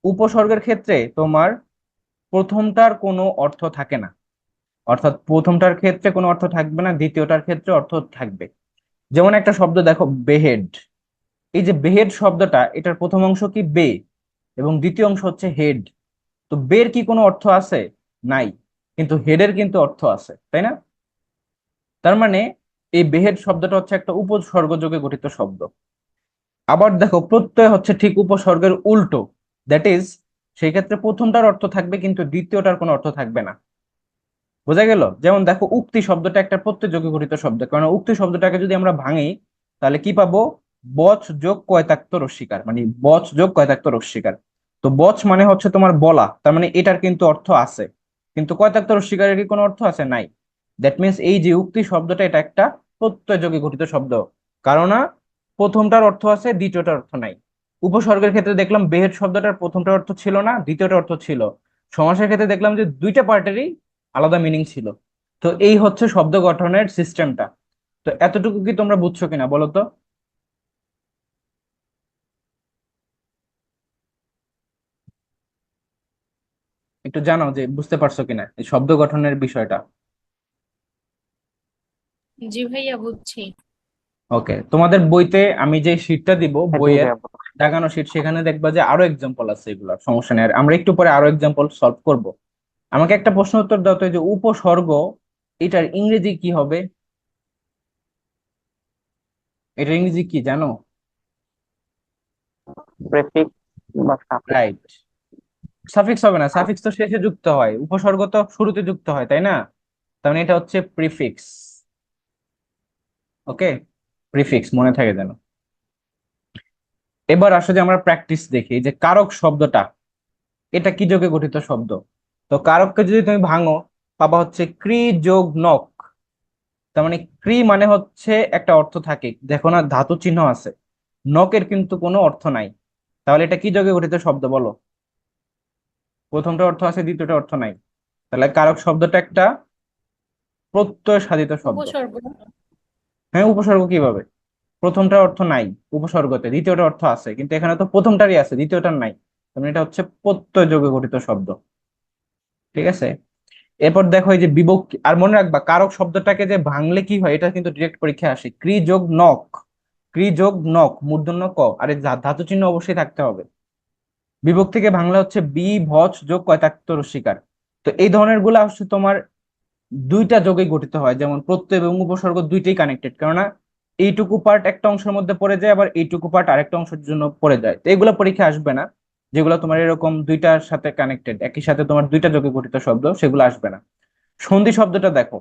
উপসর্গের ক্ষেত্রে তোমার প্রথমটার কোনো অর্থ থাকে না, অর্থাৎ প্রথমটার ক্ষেত্রে কোনো অর্থ থাকবে না, দ্বিতীয়টার ক্ষেত্রে অর্থ থাকবে। যেমন একটা শব্দ দেখো, বেহেড। এই যে বেহেড শব্দটা, এটার প্রথম অংশ কি বে, এবং দ্বিতীয় অংশ হচ্ছে হেড। তো বের কি কোনো অর্থ আছে? নাই। কিন্তু হেডের কিন্তু অর্থ আছে, তাই না? তার মানে এই বেহেড শব্দটা হচ্ছে একটা উপসর্গযোগে গঠিত শব্দ। আবার দেখো, প্রত্যয় হচ্ছে ঠিক উপসর্গের উল্টো। দ্যাট ইজ, সেই ক্ষেত্রে প্রথমটার অর্থ থাকবে কিন্তু দ্বিতীয়টার কোনো অর্থ থাকবে না। বোঝা গেল? যেমন দেখো, উক্তি শব্দটা একটা প্রত্যয়যোগে গঠিত শব্দ, কারণ উক্তি শব্দটাকে যদি আমরা ভাঙি, তাহলে কি পাবো? বচ যোগ কয়তাক্ত রস্বীকার, মানে বচ যোগ কয়তাক্ত রস্বীকার। তো বচ মানে হচ্ছে তোমার বলা, তার মানে এটার কিন্তু অর্থ আছে। কিন্তু কয়তাক্ত রস্বীকারের কি কোনো অর্থ আছে? নাই। দ্যাট মিনস এই যে উক্তি শব্দটা, এটা একটা প্রত্যয়যোগে গঠিত শব্দ, কারণ না প্রথমটার অর্থ আছে, দ্বিতীয়টার অর্থ নাই। উপসর্গের ক্ষেত্রে দেখলাম বেহেড শব্দটার প্রথমটার অর্থ ছিল না, দ্বিতীয়টার অর্থ ছিল। সমাসের ক্ষেত্রে দেখলাম যে দুইটা পার্টেরই আলাদা মিনিং ছিল। তো এই হচ্ছে শব্দ গঠনের সিস্টেমটা। তো এতটুকু কি তোমরা বুঝছো কিনা বলো তো? একটু জানাও যে বুঝতে পারছো কিনা এই শব্দ গঠনের বিষয়টা। জি ভাইয়া বুঝছি। ওকে, তোমাদের বইতে আমি যে শীটটা দিব জি বইয়ের ভাইয়া বলুন। দাগানো শীট, সেখানে দেখবা যে আরো এক্সাম্পল আছে, এগুলোর সমস্যা নেই, আর আমরা একটু পরে আরো এক্সাম্পল সলভ করব। আমাকে একটা প্রশ্ন উত্তর দাও তো, এই যে উপসর্গ, এটার ইংরেজি কি হবে? এটার ইংরেজি কি জানো? প্রেফিক্স বা সাফিক্স। রাইট। সাফিক্স হবে না, সাফিক্স তো শেষে যুক্ত হয়, উপসর্গ তো শুরুতে যুক্ত হয়, তাই না? তার মানে এটা হচ্ছে প্রিফিক্স। ওকে, প্রিফিক্স মনে থাকে যেন। এবার আসলে আমরা প্র্যাকটিস দেখি, এই যে কারক শব্দটা, এটা কি যোগে গঠিত শব্দ? তো কারককে যদি তুমি ভাঙো, পাবা হচ্ছে ক্রি যোগ নক। তার মানে ক্রি মানে হচ্ছে একটা অর্থ থাকে, দেখো না ধাতু চিহ্ন আছে, নকের কিন্তু কোনো অর্থ নাই। তাহলে এটা কি যোগে গঠিত শব্দ বলো? প্রথমটা অর্থ আছে, দ্বিতীয়টা অর্থ নাই। তাহলে কারক শব্দটা একটা প্রত্যয় সাধিত শব্দ। উপসর্গ। হ্যাঁ, উপসর্গ কিভাবে? প্রথমটার অর্থ নাই উপসর্গতে, দ্বিতীয়টা অর্থ আছে, কিন্তু এখানে তো প্রথমটারই আছে, দ্বিতীয়টার নাই। তার মানে এটা হচ্ছে প্রত্যয় যোগে গঠিত শব্দ। ঠিক আছে। এরপর দেখো এই যে বিভক্তি, আর মনে রাখবা কারক শব্দটাকে যে ভাঙলে কি হয়, এটা কিন্তু ডিরেক্ট পরীক্ষা আসে, ক্রি যোগ নক। ক্রি যোগ নক মূর্ধন্য ক, আরে ধাতু চিহ্ন অবশ্যই থাকতে হবে। বিভক্তিকে ভাঙলে হচ্ছে বি ভজ যোগ কয়তাক্ত রস্বীকার। তো এই ধরনের গুলা হচ্ছে তোমার দুইটা যোগে গঠিত হয়, যেমন প্রত্যয় এবং উপসর্গ দুইটাই কানেক্টেড, কেননা এইটুকু পার্ট একটা অংশের মধ্যে পড়ে যায়, আবার এইটুকু পার্ট আরেকটা অংশের জন্য পড়ে যায়। তো এগুলো পরীক্ষা আসবে না, যেগুলো তোমার এরকম দুইটার সাথে কানেক্টেড, একই সাথে তোমার দুইটা যোগে গঠিত শব্দ, সেগুলো আসবে না। সন্ধি শব্দটা দেখো,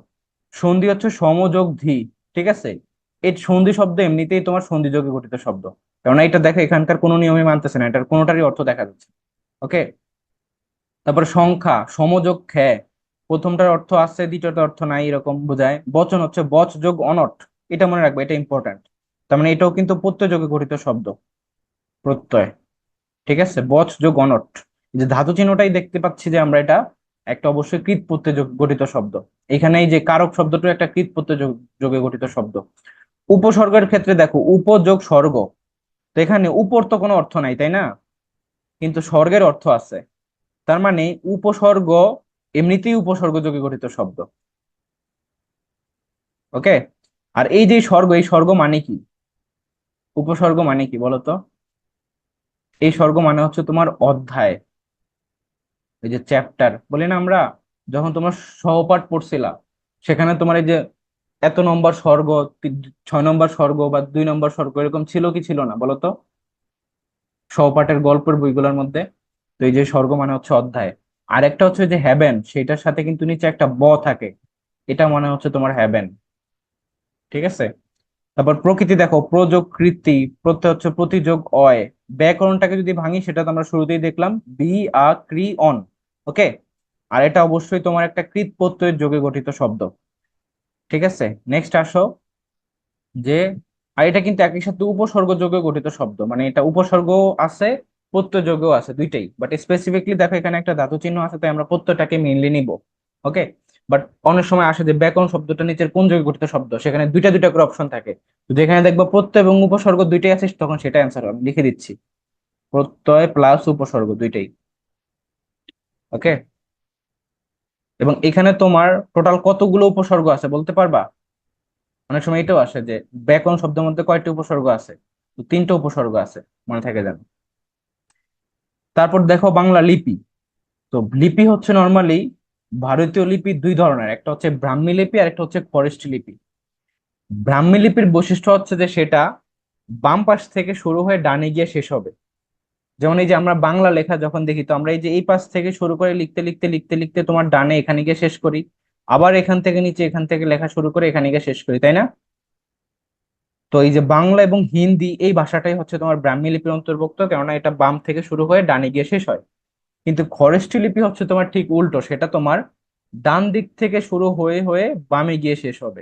সন্ধি হচ্ছে সমযোগ ধি। ঠিক আছে, এই সন্ধি শব্দ এমনিতেই তোমার সন্ধি যোগে গঠিত শব্দ, কারণ এটা দেখো এখানকার কোনো নিয়মে মানতেছে না, এটার কোনোটারই অর্থ দেখা যাচ্ছে। ওকে। তারপর সংখ্যা সমযোগ খ্যা, প্রথমটার অর্থ আছে, দ্বিতীয়টার অর্থ নাই, এরকম বোঝায়। বচন হচ্ছে বচ যোগ অনট, এটা মনে রাখবে, এটা ইম্পর্ট্যান্ট। তার মানে এটাও কিন্তু প্রত্যয় যোগে গঠিত শব্দ, প্রত্যয়। ঠিক আছে, বচ যোগ অনট। এই যে ধাতু চিহ্নটাই দেখতে পাচ্ছি যে আমরা, এটা একটা অবশ্যই কৃত প্রত্যয় গঠিত শব্দ। এখানে এই যে কারক শব্দটা একটা কৃত প্রত্যয় যোগে গঠিত শব্দ। উপসর্গের ক্ষেত্রে দেখো উপযোগ স্বর্গ, তো এখানে উপর তো কোনো অর্থ নাই, তাই না? কিন্তু স্বর্গের অর্থ আছে। তার মানে উপসর্গ এমনিতেই উপসর্গ যোগে গঠিত শব্দ। ওকে। আর এই যে স্বর্গ, এই স্বর্গ মানে কি? উপসর্গ মানে কি বলতো? এই স্বর্গ মানে হচ্ছে তোমার অধ্যায়, এই যে চ্যাপ্টার বলি না আমরা, যখন তোমার সহপাঠ পড়ছিলা, সেখানে তোমার এই যে এত নম্বর স্বর্গ, 6 নম্বর স্বর্গ বা 2 নম্বর স্বর্গ, এরকম ছিল কি ছিল না বলতো, সহপাঠের গল্পের বইগুলোর মধ্যে? তো এই যে স্বর্গ মানে হচ্ছে অধ্যায়। আর একটা হচ্ছে যে হ্যাভেন, সেটার সাথে কিন্তু নিচে একটা ব থাকে, এটা মনে হচ্ছে তোমার হ্যাভেন। ঠিক আছে। তারপর প্রকৃতি দেখো, প্রযোগ কৃতি, প্রত্যয় হচ্ছে প্রতিযোগ অয়। ব্যাকরণটাকে যদি ভাঙি, সেটা তো আমরা শুরুতেই দেখলাম, বি আ ক্রি অন। ওকে। আর এটা অবশ্যই তোমার একটা কৃত প্রত্যয়ের যোগে গঠিত শব্দ। ঠিক আছে, নেক্সট আসো, যে আর এটা কিন্তু একই সাথে উপসর্গ যোগে গঠিত শব্দ, মানে এটা উপসর্গ আছে, প্রত্যয় যোগও আছে, দুইটাই। বাট স্পেসিফিকলি দেখো এখানে একটা ধাতু চিহ্ন আছে, তাই আমরা প্রত্যয়টাকে মেইনলি নিব। ওকে। বাট অনেক সময় আসে যে ব্যাকরণ শব্দটা নিচের কোন যোগে গঠিত শব্দ, সেখানে দুইটা দুইটা করে অপশন থাকে। তো যেখানে দেখবো প্রত্যয় এবং উপসর্গ দুইটাই আছে, তখন সেটা অ্যান্সার আমি লিখে দিচ্ছি, প্রত্যয় প্লাস উপসর্গ দুইটাই। ওকে। এবং এখানে তোমার টোটাল কতগুলো উপসর্গ আছে বলতে পারবা? অনেক সময় এটাও আসে যে ব্যাকরণ শব্দের মধ্যে কয়টি উপসর্গ আছে, তো 3টে উপসর্গ আছে, মনে থাকে যেন। তারপর দেখো বাংলা লিপি। তো লিপি হচ্ছে নর্মালি, ভারতীয় লিপি দুই ধরনের, একটা হচ্ছে ব্রাহ্মী লিপি আর একটা হচ্ছে খরেষ্ঠী লিপি। ব্রাহ্মী লিপির বৈশিষ্ট্য হচ্ছে যে সেটা বাম পাশ থেকে শুরু হয়ে ডানে গিয়ে শেষ হবে। যেমন এই যে আমরা বাংলা লেখা যখন দেখি, তো আমরা এই যে এই পাশ থেকে শুরু করে লিখতে লিখতে লিখতে লিখতে তোমার ডানে এখানে গিয়ে শেষ করি, আবার এখান থেকে নিচে এখান থেকে লেখা শুরু করে এখানে গিয়ে শেষ করি, তাই না? তো এই যে বাংলা এবং হিন্দি, এই ভাষাটাই হচ্ছে তোমার ব্রাহ্মী লিপির অন্তর্ভুক্ত, কেননা এটা বাম থেকে শুরু হয়ে ডানে গিয়ে শেষ হয়। কিন্তু খরেষ্ঠী লিপি হচ্ছে তোমার ঠিক উল্টো, সেটা তোমার ডান দিক থেকে শুরু হয়ে হয়ে বামে গিয়ে শেষ হবে,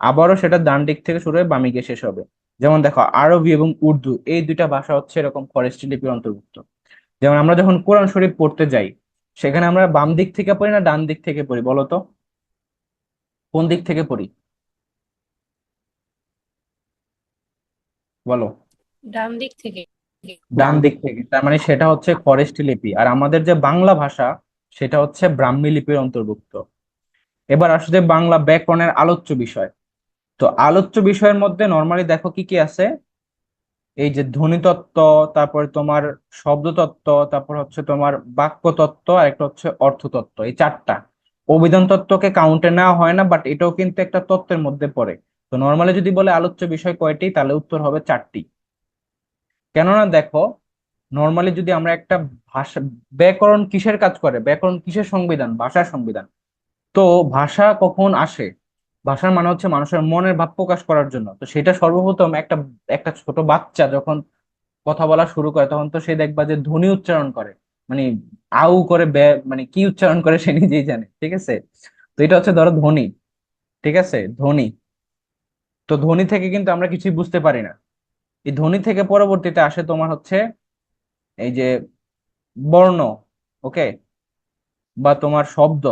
আবারও সেটা ডান দিক থেকে শুরু হয়ে বামে গিয়ে শেষ হবে। যেমন দেখো আরবি এবং উর্দু, এই দুইটা ভাষা হচ্ছে এরকম খরেষ্ঠী লিপির অন্তর্ভুক্ত। যেমন আমরা যখন কোরআন শরীফ পড়তে যাই, সেখানে আমরা বাম দিক থেকে পড়ি না ডান দিক থেকে পড়ি বলো তো? কোন দিক থেকে পড়ি বলো? ডান দিক থেকে। ডান দিক থেকে, তার মানে সেটা হচ্ছে খরেষ্ঠী লিপি। আর আমাদের যে বাংলা ভাষা, সেটা হচ্ছে ব্রাহ্মী লিপির অন্তর্ভুক্ত। এবার আসলে বাংলা ব্যাকরণের আলোচ্য বিষয়, তো আলোচ্য বিষয়ের মধ্যে নর্মালি দেখো কি কি আছে, এই যে ধ্বনিতত্ত্ব, তারপরে তোমার শব্দতত্ত্ব, তারপর হচ্ছে তোমার বাক্যতত্ত্ব, আর একটা হচ্ছে অর্থতত্ত্ব, এই চারটা। অভিধান তত্ত্বকে কাউন্টে নেওয়া হয় না, বাট এটাও কিন্তু একটা তত্ত্বের মধ্যে পড়ে। তো নর্মালি যদি বলে আলোচ্য বিষয় কয়টি, তাহলে উত্তর হবে 4টি। কেননা দেখো, নর্মালি যদি আমরা একটা ভাষা, ব্যাকরণ কিসের কাজ করে, ব্যাকরণ কিসের সংবিধান, ভাষার সংবিধান। তো ভাষা কখন আসে, ভাষার মানে হচ্ছে মানুষের মনের ভাব প্রকাশ করার জন্য। তো সেটা সর্বপ্রথম একটা একটা ছোট বাচ্চা যখন কথা বলা শুরু করে, তখন তো সে দেখবা যে ধ্বনি উচ্চারণ করে, মানে আউ করে, মানে কি উচ্চারণ করে সে নিজেই জানে, ঠিক আছে। তো এটা হচ্ছে ধরো ধ্বনি, ঠিক আছে, ধ্বনি। তো ধ্বনি থেকে কিন্তু আমরা কিছুই বুঝতে পারি না। এই ধ্বনি থেকে পরবর্তীতে আসে তোমার হচ্ছে এই যে বর্ণ, ওকে, বা তোমার শব্দ,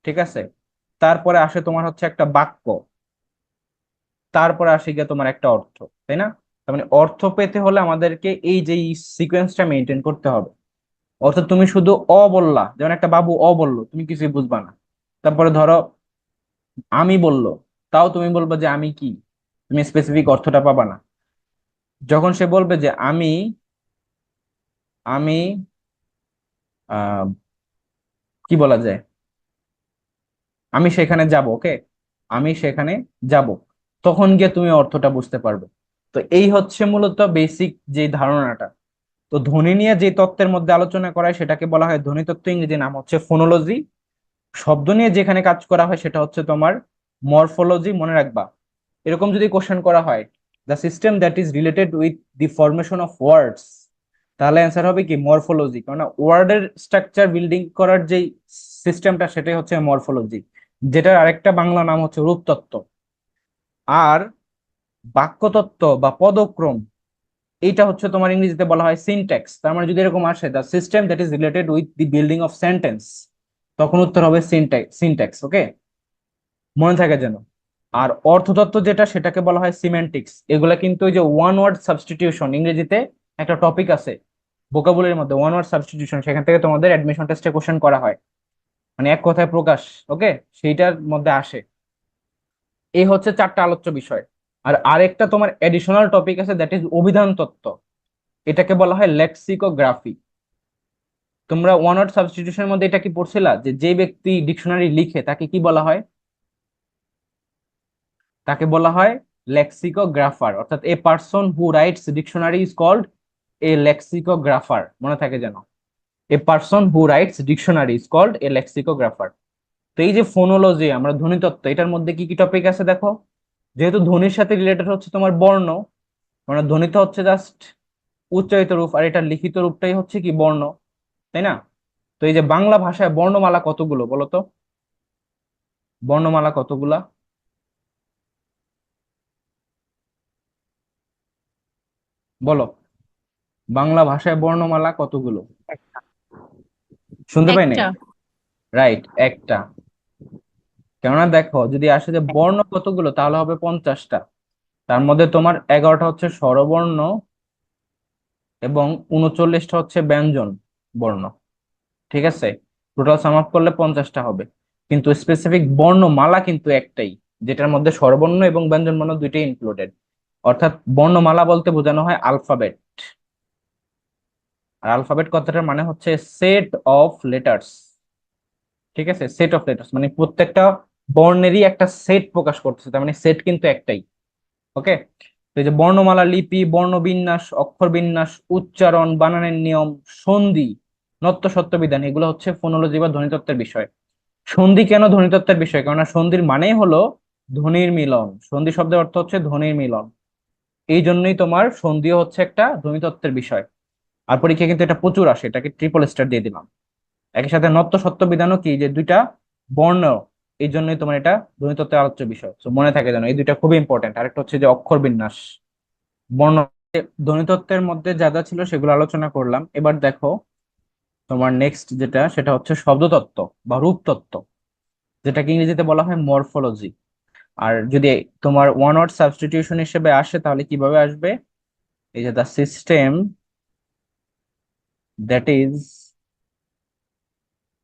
ঠিক আছে। তারপরে আসে তোমার হচ্ছে একটা বাক্য, তারপরে আসে গিয়ে তোমার একটা অর্থ, তাই না? তার মানে অর্থ পেতে হলে আমাদেরকে এই যে সিকোয়েন্সটা মেনটেন করতে হবে। অর্থাৎ তুমি শুধু অ বললা, যেমন একটা বাবু অ বললো, তুমি কিছুই বুঝবা না। তারপরে ধরো আমি বললো, তাও তুমি বলবা যে আমি কি, তুমি স্পেসিফিক অর্থটা পাবা না। যখন সে বলবে যে আমি আমি আহ কি বলা যায়, আমি সেখানে যাব, ওকে, আমি সেখানে যাব, তখন গিয়ে তুমি অর্থটা বুঝতে পারবে। তো এই হচ্ছে মূলত বেসিক যে ধারণাটা। তো ধ্বনি নিয়ে যে তত্ত্বের মধ্যে আলোচনা করা হয় সেটাকে বলা হয় ধ্বনিতত্ত্ব, ইংরেজি নাম হচ্ছে ফোনোলজি। শব্দ নিয়ে যেখানে কাজ করা হয় সেটা হচ্ছে তোমার মরফোলজি, মনে রাখবা। এরকম যদি কোশ্চেন করা হয়, the system that is related with the formation of words, তাহলে অ্যান্সার হবে কি মরফোলজি, কারণ ওয়ার্ডের স্ট্রাকচার বিল্ডিং করার যেই সিস্টেমটা সেটাই হচ্ছে মরফোলজি, যেটার আরেকটা বাংলা নাম হচ্ছে রূপতত্ত্ব। আর বাক্যতত্ত্ব বা পদক্রম, এইটা হচ্ছে তোমার ইংরেজিতে বলা হয় সিনট্যাক্স। তার মানে যদি এরকম আসে the system that is related with the building of sentence, তখন উত্তর হবে সিনট্যাক্স, ওকে, মনে থাকে যেন। আর অর্থতত্ত্ব যেটা, সেটাকে বলা হয় সিমেন্টিক্স। এগুলা কিন্তু ওই যে ওয়ান ওয়ার্ড সাবস্টিটিউশন, ইংরেজিতে একটা টপিক আছে ভোকাবুলারির মধ্যে, ওয়ান ওয়ার্ড সাবস্টিটিউশন, সেখান থেকে তোমাদের অ্যাডমিশন টেস্টে কোশ্চেন করা হয়, মানে এক কথায় প্রকাশ, ওকে, সেইটার মধ্যে আসে। এই হচ্ছে 4টা আলোচ্য বিষয়। আর আরেকটা তোমার এডিশনাল টপিক আছে, দ্যাট ইজ অভিধান তত্ত্ব। এটাকে বলা হয় লেক্সিকোগ্রাফি। তোমরা ওয়ান ওয়ার্ড সাবস্টিটিউশনের মধ্যে এটা কি পড়ছিলা, যে যে ব্যক্তি ডিকশনারি লিখে তাকে কি বলা হয়? তাকে বলা হয় লেক্সিকোগ্রাফার, অর্থাৎ a person who writes dictionary is called a lexicographer, মনে থাকে যেন। A person who writes dictionary is called a lexicographer. তো এই যে ফোনোলজি, আমরা ধ্বনিতত্ত্ব, এটার মধ্যে কি কি টপিক আছে দেখো। যেহেতু ধ্বনির সাথে রিলেটেড হচ্ছে তোমার বর্ণ, মানে ধ্বনিত হচ্ছে জাস্ট উচ্চারিত রূপ, আর এটা লিখিত রূপটাই হচ্ছে কি বর্ণ, তাই না? তো এই যে বাংলা ভাষায় বর্ণমালা কতগুলো বলো তো, বর্ণমালা কতগুলা, বলো, বাংলা ভাষায় বর্ণমালা কতগুলো? একটা। শুনতে পাই নাই? একটা। রাইট, একটা। কেননা দেখো, যদি আসে যে বর্ণ কতগুলো, তাহলে হবে 50টা। তার মধ্যে তোমার 11টা হচ্ছে স্বরবর্ণ এবং 39টা হচ্ছে ব্যঞ্জন বর্ণ, ঠিক আছে। টোটাল সাম আপ করলে 50টা হবে। কিন্তু স্পেসিফিক বর্ণমালা কিন্তু একটাই, যেটার মধ্যে স্বরবর্ণ এবং ব্যঞ্জন বর্ণ দুইটাই ইনক্লুডেড। অর্থাৎ বর্ণমালা বলতে বোঝানো হয় আলফাবেট। আর আলফাবেট কথাটার মানে হচ্ছে সেট অফ লেটার্স, ঠিক আছে, সেট অফ লেটার্স, মানে প্রত্যেকটা বর্ণেরই একটা সেট প্রকাশ করতেছে, তার মানে সেট কিন্তু একটাই, ওকে। তো এই যে বর্ণমালা, লিপি, বর্ণবিন্যাস, অক্ষর বিন্যাস, উচ্চারণ, বানানের নিয়ম, সন্ধি, নত্য সত্য বিধান, এগুলো হচ্ছে ফোনোলজি বা ধ্বনিতত্ত্বের বিষয়। সন্ধি কেন ধ্বনিতত্ত্বের বিষয়? কেননা সন্ধির মানেই হলো ধ্বনির মিলন। সন্ধি শব্দের অর্থ হচ্ছে ধ্বনির মিলন। এই জন্যই তোমার সন্ধিও হচ্ছে একটা ধ্বনিতত্ত্বের বিষয়। আর পরীক্ষায় কিন্তু এটা প্রচুর আসে, এটাকে ট্রিপল স্টার দিয়ে দিলাম। একই সাথে নত্য সত্য বিধানও কি, যে দুইটা বর্ণ, এই জন্যই তোমার এটা ধ্বনিতত্ত্বের আলোচ্য বিষয়। তো মনে থাকে যেন এই দুইটা খুবই ইম্পর্টেন্ট। আরেকটা হচ্ছে যে অক্ষর বিন্যাস, বর্ণ। ধ্বনিতত্ত্বের মধ্যে যা যা ছিল সেগুলো আলোচনা করলাম। এবার দেখো, তোমার নেক্সট যেটা, সেটা হচ্ছে শব্দতত্ত্ব বা রূপতত্ত্ব, যেটাকে ইংরেজিতে বলা হয় মরফোলজি। আর যদি তোমার ওয়ান ওয়ার্ড সাবস্টিটিউশন হিসেবে আসে, তাহলে কিভাবে আসবে? এই যে the system that is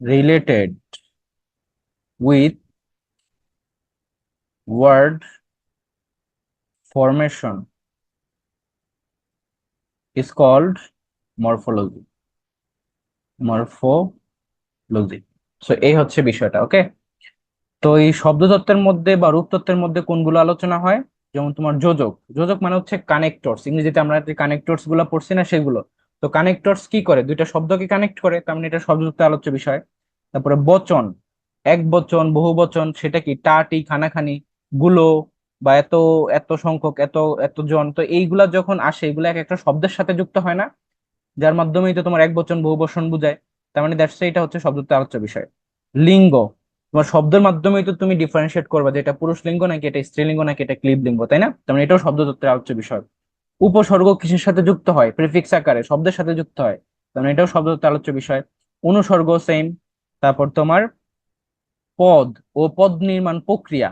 related with word formation is called morphology. Morphology. So এই হচ্ছে বিষয়টা, ওকে। তো এই শব্দতত্ত্বের মধ্যে বা রূপতত্ত্বের মধ্যে কোনগুলো আলোচনা হয়? যেমন তোমার যোজক। যোজক মানে হচ্ছে কানেক্টরস, ইংরেজিতে আমরা যে কানেক্টরস গুলো পড়ছি না সেগুলো। তো কানেক্টরস কি করে? দুইটা শব্দকে কানেক্ট করে, তার মানে এটা শব্দতত্ত্বের আলোচ্য বিষয়। তারপরে বচন, এক বচন, বহু বচন, সেটা কি টাটি, খানাখানি, গুলো, বা এত এত সংখ্যক, এত এত জন, তো এইগুলা যখন আসে এগুলা এক একটা শব্দের সাথে যুক্ত হয় না, যার মাধ্যমেই তো তোমার এক বচন বহু বচন বুঝায়। তার মানে দ্যাটস এটা হচ্ছে শব্দতত্ত্বের আলোচ্য বিষয়। লিঙ্গ, তোমার শব্দের মাধ্যমেই তো তুমি ডিফারেন্সিয়েট করবে যে এটা পুরুষ লিঙ্গ নাকি এটা স্ত্রীলিঙ্গ নাকি এটা ক্লিব লিঙ্গ, তাই না? তার মানে এটাও শব্দতত্ত্বের আলোচ্য বিষয়। উপসর্গ কিসের সাথে যুক্ত হয়? প্রিফিক্স আকারে শব্দের সাথে যুক্ত হয়, তার মানে এটাও শব্দতত্ত্বের আলোচ্য বিষয়। অনুসর্গ সেম। তারপর তোমার পদ ও পদ নির্মাণ প্রক্রিয়া,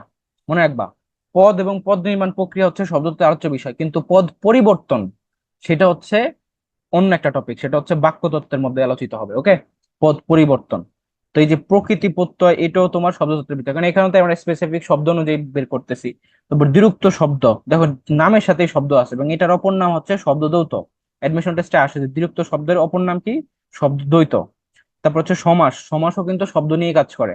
মনে রাখবা, পদ এবং পদ নির্মাণ প্রক্রিয়া হচ্ছে শব্দতত্ত্বের আলোচ্য বিষয়, কিন্তু পদ পরিবর্তন সেটা হচ্ছে অন্য একটা টপিক, সেটা হচ্ছে বাক্যতত্ত্বের মধ্যে আলোচিত হবে, ওকে। পদ পরিবর্তন। তো এই যে প্রকৃতি প্রত্যয়, এটাও তোমার শব্দতত্ত্বের ভিতরে, কারণ এখানে তো আমরা স্পেসিফিক শব্দ অনুযায়ী বের করতেছি। তারপর দ্বিরুক্ত শব্দ, দেখো নামের সাথেই শব্দ আছে এবং এটার অপর নাম হচ্ছে শব্দ দ্বৈত। অ্যাডমিশন টেস্টে আসে যে দ্বিরুক্ত শব্দের অপর নাম কি? শব্দ দ্বৈত। তারপর হচ্ছে সমাস, সমাসও কিন্তু শব্দ নিয়ে কাজ করে।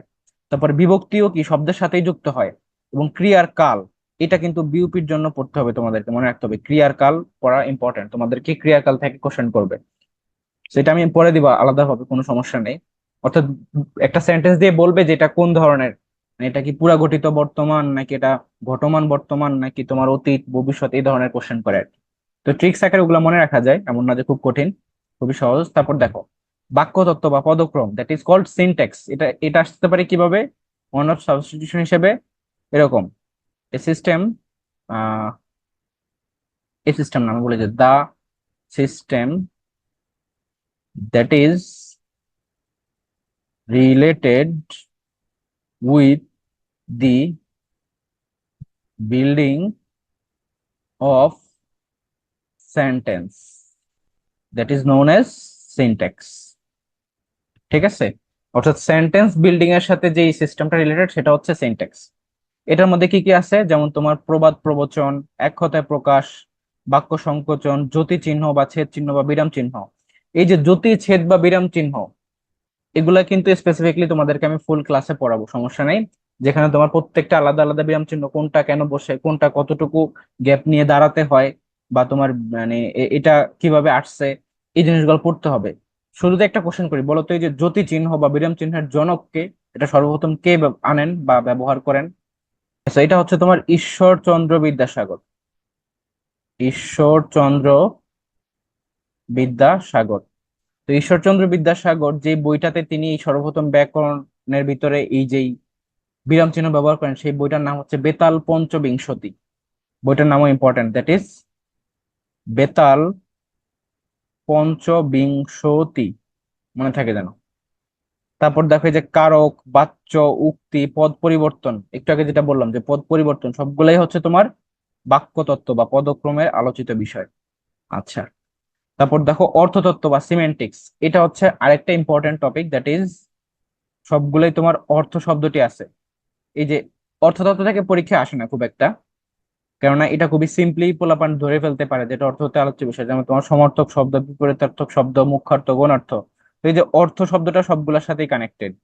তারপর বিভক্তিও কি শব্দের সাথেই যুক্ত হয়। এবং ক্রিয়ার কাল, এটা কিন্তু বিউপির জন্য পড়তে হবে, তোমাদেরকে মনে রাখতে হবে ক্রিয়ার কাল পড়া ইম্পর্টেন্ট, তোমাদেরকে ক্রিয়ার কাল থেকে কোশ্চেন করবে। সেটা আমি পরে দিবা আলাদাভাবে, কোনো সমস্যা নেই। অর্থাৎ একটা সেন্টেন্স দিয়ে বলবে যে এটা কোন ধরনের, মানে এটা কি পুরা গঠিত বর্তমান নাকি এটা ঘটমান বর্তমান নাকি তোমার অতীত ভবিষ্যৎ, এই ধরনের কোশ্চেন করে আর কি। তো ট্রিক্স আকারে ওগুলো মনে রাখা যায়, এমন না যে খুব কঠিন, খুবই সহজ। তারপর দেখো বাক্যতত্ত্ব বা পদক্রম, দ্যাট ইজ কল্ড সিনট্যাক্স। এটা এটা আসতে পারে কিভাবে? ওয়ান অফ সাবস্টিটিউশন হিসেবে, এরকম a system, ah a system না, আমি বলি যে the system that is related with the building of sentence, that is known as syntax। ঠিক আছে? অর্থাৎ সেন্টেন্স বিল্ডিং এর সাথে যে সিস্টেমটা রিলেটেড সেটা হচ্ছে সিনট্যাক্স। এটার মধ্যে কি কি আছে? যেমন তোমার প্রবাদ প্রবচন, এক কথায় প্রকাশ, বাক্য সংকোচন, যতি চিহ্ন বা ছেদ চিহ্ন বা বিরাম চিহ্ন। এই যে যতি, ছেদ বা বিরাম চিহ্ন, এগুলা কিন্তু স্পেসিফিকলি তোমাদেরকে আমি ফুল ক্লাসে পড়াবো, সমস্যা নেই। যেখানে তোমার প্রত্যেকটা আলাদা আলাদা বিরাম চিহ্ন, কোনটা কেন বসে, কোনটা কতটুকু গ্যাপ নিয়ে দাঁড়াতে হয়, বা তোমার মানে এটা কিভাবে আসছে, এই জিনিসগুলো পড়তে হবে। শুরুতে একটা কোশ্চেন করি, বলো তো এই যে যতি চিহ্ন বা বিরাম চিহ্নের জনক কে? এটা সর্বপ্রথম কে আনেন বা ব্যবহার করেন? আচ্ছা, এটা হচ্ছে তোমার ঈশ্বরচন্দ্র বিদ্যাসাগর। ঈশ্বরচন্দ্র বিদ্যাসাগর। তো ঈশ্বরচন্দ্র বিদ্যাসাগর যে বইটাতে তিনি এই সর্বপ্রথম ব্যাকরণের ভিতরে এই যেই বিরাম চিহ্ন ব্যবহার করেন, সেই বইটার নাম হচ্ছে বেতাল পঞ্চবিংশতি। বইটার নামও important, that is Betal Panchabingshati, মনে থাকে যেন। তারপর দেখো এই যে কারক, বাচ্য, উক্তি, পদ পরিবর্তন, একটু আগে যেটা বললাম যে পদ পরিবর্তন, সবগুলাই হচ্ছে তোমার বাক্যতত্ত্ব বা পদক্রমের আলোচিত বিষয়। আচ্ছা, তারপর দেখো অর্থতত্ত্ব বা সিমেন্টিক্স, এটা হচ্ছে আরেকটা ইম্পর্টেন্ট টপিক, দ্যাট ইজ সবগুলাই তোমার অর্থ শব্দটি আছে। এই যে অর্থতত্ত্ব থেকে পরীক্ষা আসে না খুব একটা, কেননা এটা খুবই সিম্পলি পোলাপান ধরে ফেলতে পারে, যেটা অর্থ হতে আলোচ্য বিষয়। যেমন তোমার সমার্থক শব্দ, বিপরীতার্থক শব্দ, মুখ্যার্থ, গৌণার্থ। তো এই যে অর্থ শব্দটা সবগুলোর সাথেই কানেক্টেড,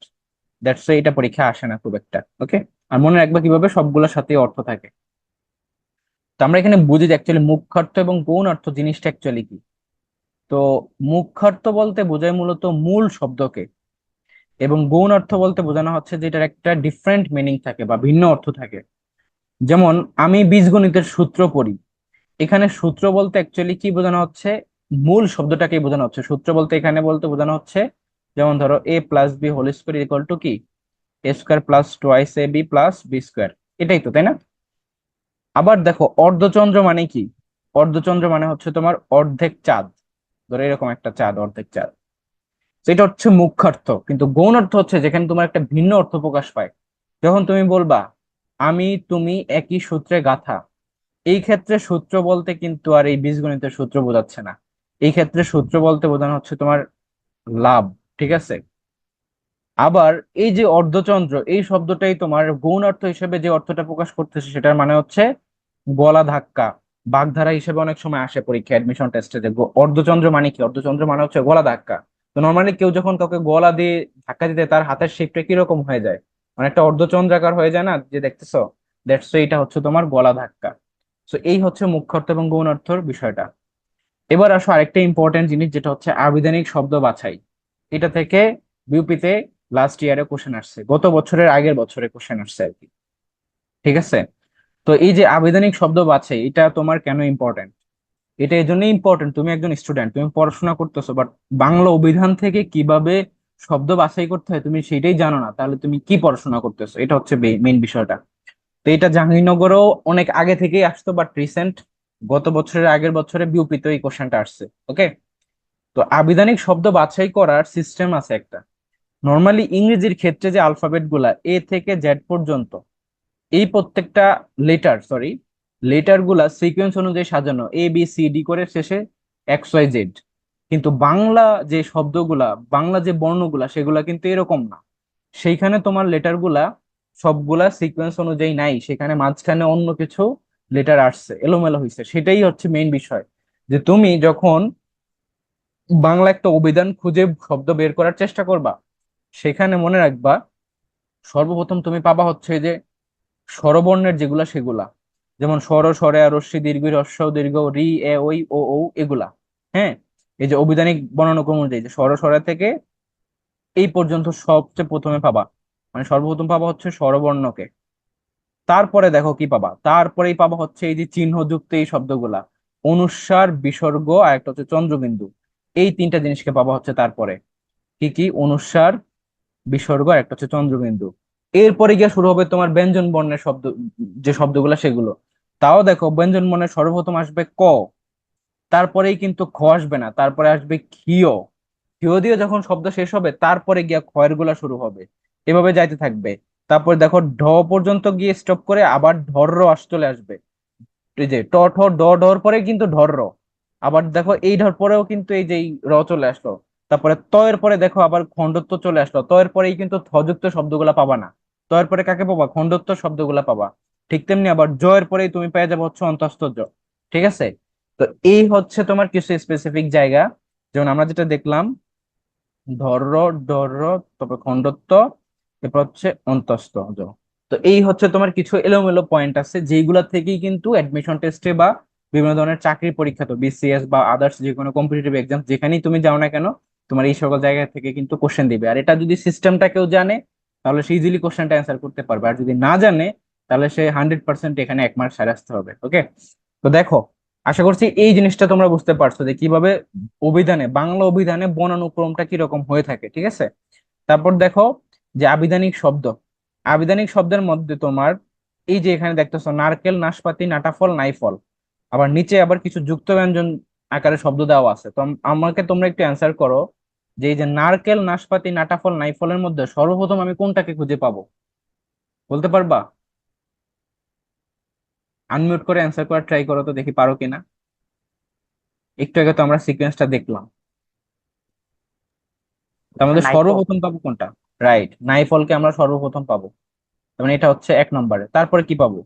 দ্যাটস এটা পরীক্ষা আসে না খুব একটা, ওকে। আর মনে রাখবা কিভাবে সবগুলোর সাথেই অর্থ থাকে। তো আমরা এখানে বুঝি যে অ্যাকচুয়ালি মুখ্যার্থ এবং গৌণার্থ জিনিসটা অ্যাকচুয়ালি কি। তো মুখ্যার্থ বলতে বোঝায় মূলত মূল শব্দকে, এবং গৌণার্থ বলতে বোঝানো হচ্ছে যে এটার একটা ডিফারেন্ট মিনিং থাকে বা ভিন্ন অর্থ থাকে। যেমন আমি বীজগণিতের সূত্র পড়ি, এখানে সূত্র বলতে অ্যাকচুয়ালি কি বোঝানো হচ্ছে? মূল শব্দটাকেই বোঝানো হচ্ছে। সূত্র বলতে এখানে বলতে বোঝানো হচ্ছে, যেমন ধরো a plus b whole square equal to কি, a square plus twice a b plus b square, এটাই তো, তাই না? আবার দেখো অর্ধচন্দ্র মানে কি? অর্ধচন্দ্র মানে হচ্ছে তোমার অর্ধেক চাঁদ, ধরো এরকম একটা চাঁদ, অর্ধেক চাঁদ। সেটা হচ্ছে মুখ্যার্থ। কিন্তু গৌণ অর্থ হচ্ছে যেখানে তোমার একটা ভিন্ন অর্থ প্রকাশ পায়। যখন তুমি বলবা আমি তুমি একই সূত্রে গাঁথা, এই ক্ষেত্রে সূত্র বলতে কিন্তু আর এই বীজগণিতের সূত্র বোঝাচ্ছে না। এই ক্ষেত্রে সূত্র বলতে বোঝানো হচ্ছে তোমার লাভ, ঠিক আছে? আবার এই যে অর্ধচন্দ্র, এই শব্দটাই তোমার গৌণ অর্থ হিসেবে যে অর্থটা প্রকাশ করতেছে সেটার মানে হচ্ছে গলা ধাক্কা, বাগধারা হিসেবে অনেক সময় আসে পরীক্ষা অ্যাডমিশন টেস্টে, যে অর্ধচন্দ্র মানে কি? অর্ধচন্দ্র মানে হচ্ছে গলা ধাক্কা। তো নর্মালি কেউ যখন কাউকে গলা দিয়ে ধাক্কা দিতে, তার হাতের শেপটা কিরকম হয়ে যায়? অনেকটা অর্ধচন্দ্রাকার হয়ে যায় না, যে দেখতেছো? দ্যাটস, এটা হচ্ছে তোমার গলা ধাক্কা। তো এই হচ্ছে মুখ্য অর্থ এবং গৌণ অর্থর বিষয়টা। এবার আসো আরেকটা ইম্পর্টেন্ট জিনিস, যেটা হচ্ছে আবিধানিক শব্দ বাছাই। এটা থেকে বিউপিতে লাস্ট ইয়ারে কোশ্চেন আসছে, গত বছরের আগের বছরে কোশ্চেন আসছে আর কি। ঠিক আছে? তো এই যে আবিধানিক শব্দ বাছাই, এটা তোমার কেন ইম্পর্টেন্ট? এটা এই জন্যই ইম্পর্টেন্ট, তুমি একজন স্টুডেন্ট, তুমি পড়াশোনা করতেছো, বাট বাংলা অভিধান থেকে কিভাবে শব্দ বাছাই করতে হয় তুমি সেটাই জানো না, তাহলে তুমি কি পড়াশোনা করতেছো? এটা হচ্ছে মেইন বিষয়টা। তো এটা জাহাঙ্গীরনগরেও অনেক আগে থেকেই আসতো, বাট রিসেন্ট গত বছরের আগের বছরে বিউপিতে এই কোশ্চেনটা আসছে। ওকে? তো আবিধানিক শব্দ বাছাই করার সিস্টেম আছে একটা। নর্মালি ইংরেজির ক্ষেত্রে যে আলফাবেট গুলা এ থেকে জেড পর্যন্ত, এই প্রত্যেকটা লেটার গুলা সিকোয়েন্স অনুযায়ী সাজানো, এ বি সি ডি করে শেষে এক্স ওয়াই জেড। কিন্তু বাংলা যে শব্দগুলা, বাংলা যে বর্ণগুলা, সেগুলা কিন্তু এরকম না। সেইখানে তোমার লেটার গুলা সবগুলা সিকোয়েন্স অনুযায়ী নাই, সেখানে মাঝখানে অন্য কিছু লেটার আসছে, এলোমেলো হয়েছে। সেটাই হচ্ছে মেইন বিষয়, যে তুমি যখন বাংলা একটা অভিধান খুঁজে শব্দ বের করার চেষ্টা করবা, সেখানে মনে রাখবা সর্বপ্রথম তুমি পাবা হচ্ছে এই যে স্বরবর্ণের যেগুলা সেগুলা, যেমন স্বর, স্বরে, রস্যই, দীর্ঘ, হ্রস্ব উ, দীর্ঘ, রি, এ, ওই, ও, ঔ, এগুলা। হ্যাঁ, এই যে অভিধানিক বর্ণানুক্রম অনুযায়ী যে স্বর, স্বরে থেকে এই পর্যন্ত সবচেয়ে প্রথমে পাবা, মানে সর্বপ্রথম পাবা হচ্ছে স্বরবর্ণকে। তারপরে দেখো কি পাবা, তারপরেই পাবা হচ্ছে এই যে চিহ্নযুক্ত এই শব্দগুলা, অনুস্বার, বিসর্গ, আর একটা হচ্ছে চন্দ্রবিন্দু। এই তিনটা জিনিসকে পাবা হচ্ছে তারপরে। কি কি? অনুস্বার, বিসর্গ, আর একটা হচ্ছে চন্দ্রবিন্দু। এরপরে গিয়ে শুরু হবে তোমার ব্যঞ্জন বর্ণের শব্দ, যে শব্দগুলো সেগুলো। তাও দেখো, ব্যঞ্জন বর্ণের সর্বপ্রথম আসবে ক, তারপরেই কিন্তু খ আসবে না, তারপরে আসবে ক্ষিয়। ক্ষিয় দিয়ে যখন শব্দ শেষ হবে, তারপরে গিয়া খয়ের গুলা শুরু হবে। এভাবে যাইতে থাকবে। তারপর দেখো ঢ পর্যন্ত গিয়ে স্টপ করে আবার ঢর চলে আসবে। এই যে ট ঠ ড ঢর পরে কিন্তু ঢর র। আবার দেখো এই ঢর পরেও কিন্তু এই যে এই র চলে আসলো। তারপরে ত এর পরে দেখো আবার খণ্ডত্ব চলে আসলো, ত এর পরেই কিন্তু থযুক্ত শব্দগুলা পাবা না। ত এর পরে কাকে পাবা? খণ্ডত্ব শব্দগুলা পাবা। ঠিক তেমনি আবার জ এর পরেই তুমি পেয়ে যাবে হচ্ছে অন্তস্থ জ। ঠিক আছে? তো এই হচ্ছে তোমার কিছু স্পেসিফিক জায়গা, যেমন আমরা যেটা দেখলাম, ধর্র, ডর্র, তারপর খণ্ডত্ব, এরপর হচ্ছে অন্তস্থ জ। তো এই হচ্ছে তোমার কিছু এলোমেলো পয়েন্ট আছে, যেগুলা থেকেই কিন্তু অ্যাডমিশন টেস্টে বা বিভিন্ন ধরনের চাকরির পরীক্ষা, তো বিসিএস বা আদার্স যে কোনো কম্পিটিটিভ এক্সাম যেখানেই তুমি যাও না কেন, তোমার এই সকল জায়গা থেকে কিন্তু কোশ্চেন দিবে। আর এটা যদি সিস্টেমটা কেউ জানে, তাহলে সে ইজিলি কোশ্চেনটা অ্যান্সার করতে পারবে। আর যদি না জানে, তাহলে সে 100% এখানে 1 মার্ক সারে আসতে হবে। ওকে? তো দেখো, আশা করছি এই জিনিসটা তোমরা বুঝতে পারছো যে কিভাবে অভিধানে, বাংলা অভিধানে বর্ণানুক্রমটা কিরকম হয়ে থাকে। ঠিক আছে? তারপর দেখো যে আবিধানিক শব্দ, আবিধানিক শব্দের মধ্যে তোমার এই যে এখানে দেখতেছো নারকেল, নাশপাতি, নাটাফল, নাইফল, আবার নিচে আবার কিছু যুক্ত ব্যঞ্জন আকারে শব্দ দেওয়া আছে। তো আমাকে তোমরা একটু অ্যান্সার করো, যে এই যে নারকেল, নাশপাতি, নাটাফল, নাইফলের মধ্যে সর্বপ্রথম আমি কোনটাকে খুঁজে পাবো? বলতে পারবা? আনমিউট করে অ্যান্সার করার ট্রাই করো তো, দেখি পারো কিনা। একটু আগে তো আমরা সিকোয়েন্সটা দেখলাম, তার মধ্যে নাইফল। সর্বপ্রথম পাবো কোনটা? রাইট, নাইফলকে আমরা সর্বপ্রথম পাবো। তার মানে এটা হচ্ছে 1 নম্বরে। তারপরে কি পাবো?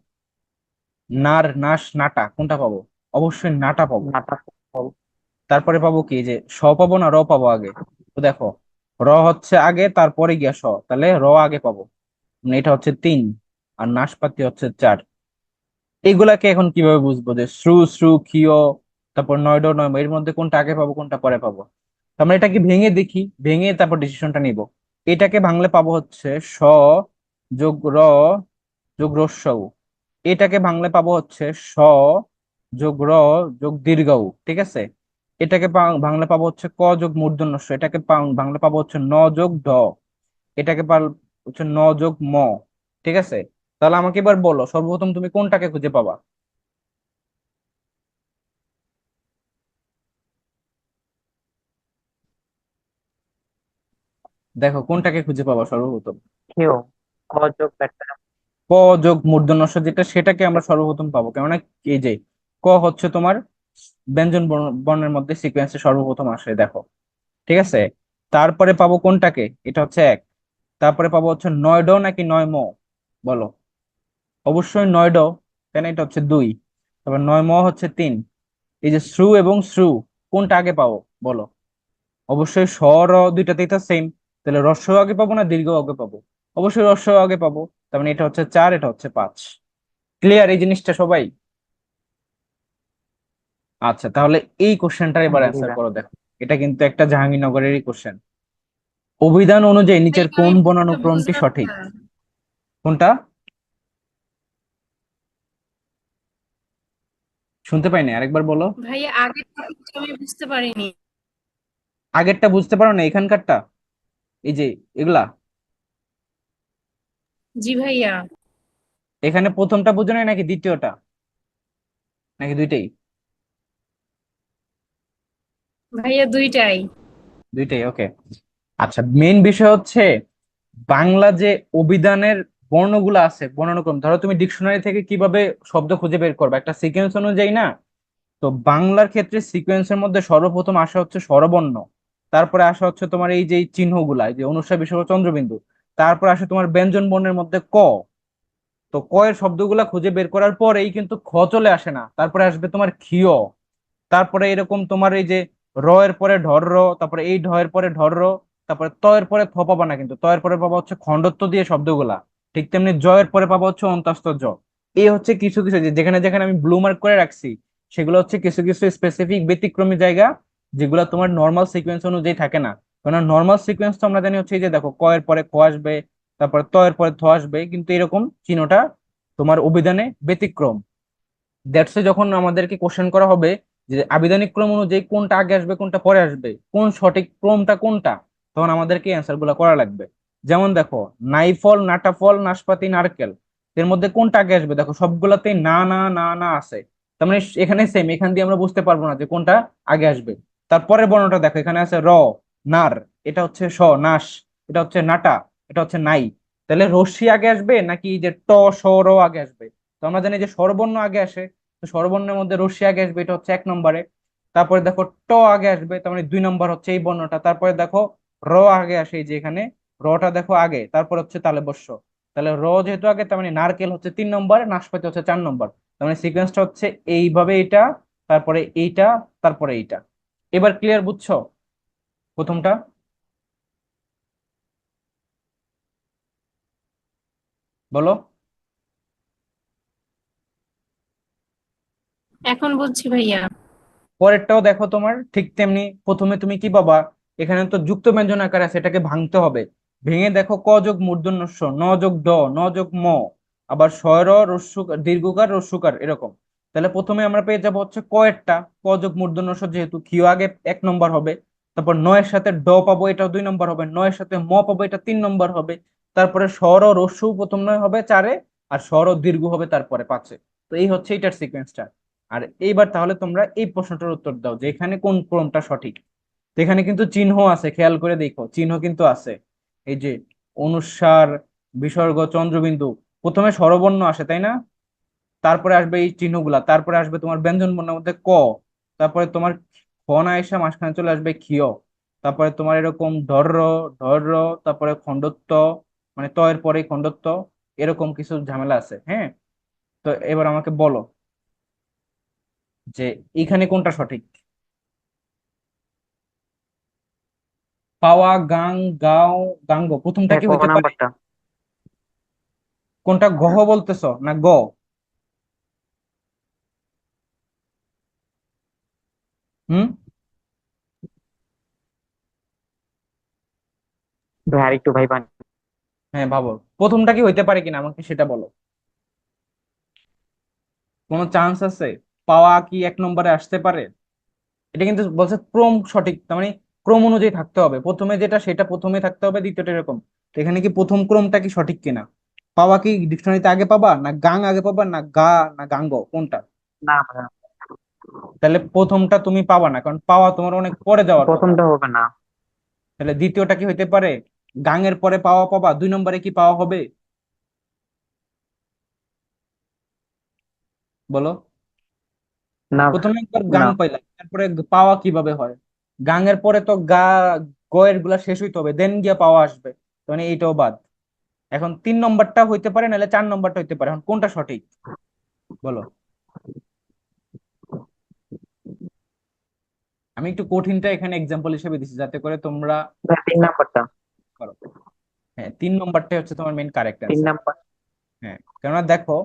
নার, নাস, নাটা, কোনটা পাবো? অবশ্যই নাটা পাবো। নাটাফল। তারপরে পাবো কি, যে স পাবো না র পাবো আগে? তো দেখো, র হচ্ছে আগে, তারপরে গিয়া স, তাহলে র আগে পাবো। মানে এটা হচ্ছে 3, আর নাশপাতি হচ্ছে 4। এগুলাকে এখন কিভাবে বুঝবো যে শ্রু, শ্রু, ক্ষীয়, তারপর নয়ড, নয়, এর মধ্যে কোনটা আগে পাবো কোনটা পরে পাবো? আমরা এটাকে ভেঙে দেখি, ভেঙে তারপর ডিসিশনটা নিব। এটাকে ভাঙলে পাবো হচ্ছে স যোগ র যোগ রস্য উ। এটাকে ভাঙলে পাবো হচ্ছে স যোগ র যোগ দীর্ঘ উ। ঠিক আছে? এটাকে ভাঙলে পাবো হচ্ছে ক যোগ মূর্ধন্য ষ। এটাকে ভাঙলে পাবো হচ্ছে ন যোগ ঢ। এটাকে হচ্ছে ন যোগ ম। ঠিক আছে? তাহলে আমাকে এবার বলো, সর্বপ্রথম তুমি কোনটাকে খুঁজে পাবা? দেখো কোনটাকে খুঁজে পাবা সর্বপ্রথম? কিউ। ক যোগ ব্যাটার। ক যোগ মূর্ধন্য ষ যেটা, সেটাকে আমরা সর্বপ্রথম পাবো, কেননা এই যে ক হচ্ছে তোমার ব্যঞ্জন বর্ণের মধ্যে সিকোয়েন্সে সর্বপ্রথম আসে, দেখো। ঠিক আছে? তারপরে পাবো কোনটাকে? এটা হচ্ছে 1। তারপরে পাবো হচ্ছে 9 ড নাকি 9 ম? বলো। অবশ্যই 9 ড, কেন? এটা হচ্ছে 2। তারপর 9 ম হচ্ছে 3। এই যে শ্রু এবং শ্রু কোনটা আগে পাবো বলো? অবশ্যই স্বর দুইটাতেই তো সেম, তাহলে রস্ব আগে পাবো না দীর্ঘ আগে পাবো? অবশ্যই রস্ব আগে পাবো। তার মানে এটা হচ্ছে 4, এটা হচ্ছে 5। ক্লিয়ার এই জিনিসটা সবাই? আচ্ছা, তাহলে এই কোশ্চেনটার এবার জি অ্যান্সার ভাই। করো, দেখো। এটা কিন্তু একটা জাহাঙ্গীরনগরেরই কোশ্চেন। অভিধান অনুযায়ী নিচের ভাইয়া কোন আমি বর্ণানুক্রমটি ক্রমটি বুঝলাম সঠিক? না। কোনটা? শুনতে পাইনি, আরেকবার বলো। ভাইয়া আগের টপিকটা আমি বুঝতে পারিনি। আগেরটা বুঝতে পারো না, এখানকারটা এই যে এগুলা, জি ভাইয়া। এখানে প্রথমটা বুঝো নাই নাকি দ্বিতীয়টা, নাকি দুইটাই? ভাইয়া দুইটাই। দুইটাই, ওকে। আচ্ছা, মেইন বিষয় হচ্ছে বাংলা যে অভিধানের বর্ণগুলো আছে, বর্ণানুক্রম, ধরো তুমি ডিকশনারি থেকে কিভাবে শব্দ খুঁজে বের করবে একটা সিকোয়েন্স অনুযায়ী না? তো বাংলার ক্ষেত্রে সিকোয়েন্সের মধ্যে সর্বপ্রথম আসা হচ্ছে স্বরবর্ণ, তারপরে আসা হচ্ছে তোমার এই যে চিহ্নগুলা, এই যে অনুস্বার বিসর্গ চন্দ্রবিন্দু, তারপর আসে তোমার ব্যঞ্জন বর্ণের মধ্যে ক। তো ক এর শব্দগুলা খুঁজে বের করার পরেই কিন্তু খ চলে আসে না, তারপরে আসবে তোমার ক্ষিয়। তারপরে এরকম তোমার এই যে র এর পরে ঢর র, তারপরে এই ঢ এর পরে ঢর র, তারপরে ত এর পরে থ পাবা না, কিন্তু ত এর পরে পাবা হচ্ছে খণ্ডত্ব দিয়ে শব্দগুলা। ঠিক তেমনি জ এর পরে পাবা হচ্ছে অন্তস্থ জ। এই হচ্ছে কিছু কিছু যেখানে যেখানে আমি ব্লু মার্ক করে রাখছি, সেগুলো হচ্ছে কিছু কিছু স্পেসিফিক ব্যতিক্রমী জায়গা, যেগুলো তোমার নর্মাল সিকোয়েন্স অনুযায়ী থাকে না। কারণ নর্মাল সিকোয়েন্স তো আমরা জানি হচ্ছে এই যে দেখো, ক এর পরে খ আসবে, তারপরে ত এর পরে থ আসবে, কিন্তু এরকম চিহ্নটা তোমার অভিধানে ব্যতিক্রম। দ্যাটস যখন আমাদেরকে কোশ্চেন করা হবে যে আবিধানিক ক্রম অনুযায়ী কোনটা আগে আসবে কোনটা পরে আসবে, কোন সঠিক ক্রমটা কোনটা, তখন আমাদেরকে অ্যান্সার গুলা করা লাগবে। যেমন দেখো, নাইফল, নাটাফল, নাশপাতি, নারকেল, এর মধ্যে কোনটা আগে আসবে? দেখো সবগুলাতেই না না না না আছে। তার মানে এখানে সেম, এখান দিয়ে আমরা বুঝতে পারবো না যে কোনটা আগে আসবে। তারপরে বর্ণটা দেখো, এখানে আছে র, নার, এটা হচ্ছে স, নাশ, এটা হচ্ছে নাটা, এটা হচ্ছে নাই। তাহলে রশ্মি আগে আসবে নাকি যে ট, স, র আগে আসবে? তো আমরা জানি যে স্বরবর্ণ আগে আসে, তো স্বরবর্ণের মধ্যে রশ্মি আগে আসবে, এটা হচ্ছে 1 নম্বরে। তারপরে দেখো ট আগে আসবে, তার মানে 2 নম্বর হচ্ছে এই বর্ণটা। তারপরে দেখো র আগে আসে, এই যে এখানে রটা দেখো আগে, তারপর হচ্ছে তালব্য শ। তাহলে র যেহেতু আগে, তার মানে নারকেল হচ্ছে 3 নম্বর, নাশপাতি হচ্ছে 4 নম্বর। তার মানে সিকোয়েন্সটা হচ্ছে এইভাবে, এটা, তারপরে এইটা, তারপরে এইটা। এবার ক্লিয়ার বুঝছো প্রথমটা? বলো। এখন বুঝছি ভাইয়া। পরেরটাও দেখো, তোমার ঠিক তেমনি। প্রথমে তুমি কি পাবা? এখানে তো যুক্ত ব্যঞ্জন আকার আছে, এটাকে ভাঙতে হবে। ভেঙে দেখো, ক যোগ মূর্ধন্য ষ, ন যোগ ড, ন যোগ ম, আবার স্বর রস্যু দীর্ঘকার রস্যুকার এরকম। তাহলে প্রথমে আমরা পেয়ে যাবো হচ্ছে ক এরটা, ক যোগ মূর্ধন্য ষ, যেহেতু ক্ষিয় আগে 1 নম্বর হবে। তারপর নয়ের সাথে ড পাবো, এটা 2 নম্বর হবে। নয়ের সাথে ম পাবো, এটা 3 নম্বর হবে। তারপরে স্বর রস্যু প্রথম নয় হবে 4-এ, আর স্বর দীর্ঘ হবে তারপরে 5-এ। তো এই হচ্ছে এটার সিকোয়েন্সটা। আর এইবার তাহলে তোমরা এই প্রশ্নটার উত্তর দাও যে এখানে কোন ক্রমটা সঠিক। তো এখানে কিন্তু চিহ্ন আছে, খেয়াল করে দেখো, চিহ্ন কিন্তু আছে। এই যে অনুস্বার, বিসর্গ, চন্দ্রবিন্দু, প্রথমে স্বরবর্ণ আসে তাই না? তারপরে আসবে এই চিহ্নগুলা, তারপরে আসবে তোমার ব্যঞ্জন বর্ণের মধ্যে ক, তারপরে তোমার খ না এসে মাঝখানে চলে আসবে ক্ষিয়, তারপরে তোমার এরকম ধর্র, ধর্র, তারপরে খণ্ডত্ব, মানে ত এর পরে খণ্ডত্ব, এরকম কিছু ঝামেলা আছে, হ্যাঁ। তো এবার আমাকে বলো যে এখানে কোনটা সঠিক। পাওয়া, গাং, গাও, গাঙ্গ, প্রথমটা হ্যাঁ, কি ক হইতে পারে? নাম্বারটা। কোনটা, গহ বলতেছো না গ? হুম? ভাই আরেকটু ভাই পান। হ্যাঁ, ভাবো প্রথমটা কি হইতে পারে কিনা, আমাকে সেটা বলো। কোনো চান্স আছে? পাওয়া কি 1 নম্বরে আসতে পারে? এটা কিন্তু বলছে ক্রম সঠিক, তার মানে ক্রম অনুযায়ী থাকতে হবে, প্রথমে যেটা সেটা প্রথমে থাকতে হবে, দ্বিতীয়টা এরকম। তো এখানে কি প্রথম ক্রমটা কি সঠিক কিনা? পাওয়া কি ডিকশনারিতে আগে পাবা, না গাং আগে পাবা, না গা, না গাঙ্গ, কোনটা? না ভাই, তাহলে প্রথমটা তুমি পাবা না, কারণ পাওয়া তোমার অনেক পরে যাওয়ার কথা। প্রথমটা হবে না। তাহলে দ্বিতীয়টা কি হইতে পারে? গাঙের পরে পাওয়া পাবা, 2 নম্বরে কি পাওয়া হবে? বলো। না প্রথমে একবার না, গাং পাইলাম, তারপরে পাওয়া কিভাবে হয়? গাঙের পরে তো গা, গয়ের গুলা শেষ হইতে হবে, দেন গিয়া পাওয়া আসবে। তো মানে এইটাও বাদ। এখন 3 নম্বরটা হইতে পারে, নাহলে 4 নম্বরটা হইতে পারে, এখন কোনটা সঠিক বলো? আমি একটু কঠিনটা এখানে এক্সাম্পল হিসেবে দিচ্ছি যাতে করে তোমরা ভাইয়া 3 নাম্বারটা। করো। হ্যাঁ, 3 নম্বরটাই হচ্ছে তোমার মেইন কারেক্ট তিন অ্যান্সার। নাম্বার। হ্যাঁ, কেননা দেখো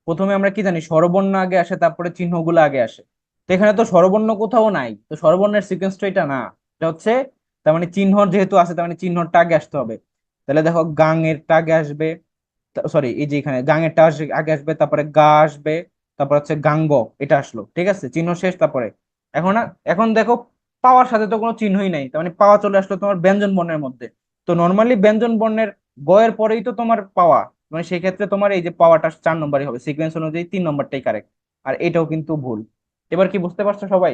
প্রথমে আমরা কি জানি স্বরবর্ণ আগে আসে তারপরে চিহ্নগুলো আগে আসে। তো এখানে তো স্বরবর্ণ কোথাও নাই, তো স্বরবর্ণের সিকোয়েন্সটা এটা না। এটা হচ্ছে তার মানে চিহ্ন যেহেতু আছে তার মানে চিহ্নটা আগে আসতে হবে। তাহলে দেখো গাং এরটা আগে আসবে, সরি এই যে এখানে গাং এরটা আগে আসবে, তারপরে গা আসবে, তারপর হচ্ছে গাঙ্গ, এটা আসলো, ঠিক আছে, চিহ্ন শেষ। তারপরে এখন এখন দেখো পাওয়ার সাথে তো কোনো চিহ্নই নাই, তার মানে পাওয়া চলে আসলো তোমার ব্যঞ্জন বর্ণের মধ্যে। তো নর্মালি ব্যঞ্জন বর্ণের গয়ের পরেই তো তোমার পাওয়া, মানে সেই ক্ষেত্রে তোমার এই যে পাওয়াটা 4 নম্বরই হবে, সিকোয়েন্স অনুযায়ী 3 নম্বরটাই কারেক্ট। আর এটাও কিন্তু ভুল। এবার কি বুঝতে পারছো সবাই,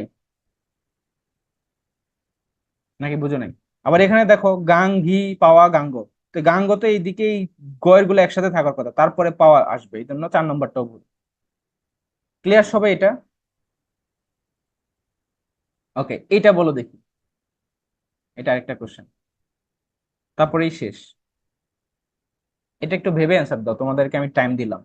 নাকি বুঝো নাই? আবার এখানে দেখো গাং ঘি পাওয়া গাঙ্গ, তো গাঙ্গ তো এইদিকেই গয়ের গুলো একসাথে থাকার কথা, তারপরে পাওয়া আসবে, এই জন্য 4 নম্বরটাও ভুল। ক্লিয়ার সবাই এটা? ওকে, এটা বলো দেখি, এটা আরেকটা কোশ্চেন, তারপরেই শেষ। এটা একটু ভেবে অ্যান্সার দাও, তোমাদেরকে আমি টাইম দিলাম।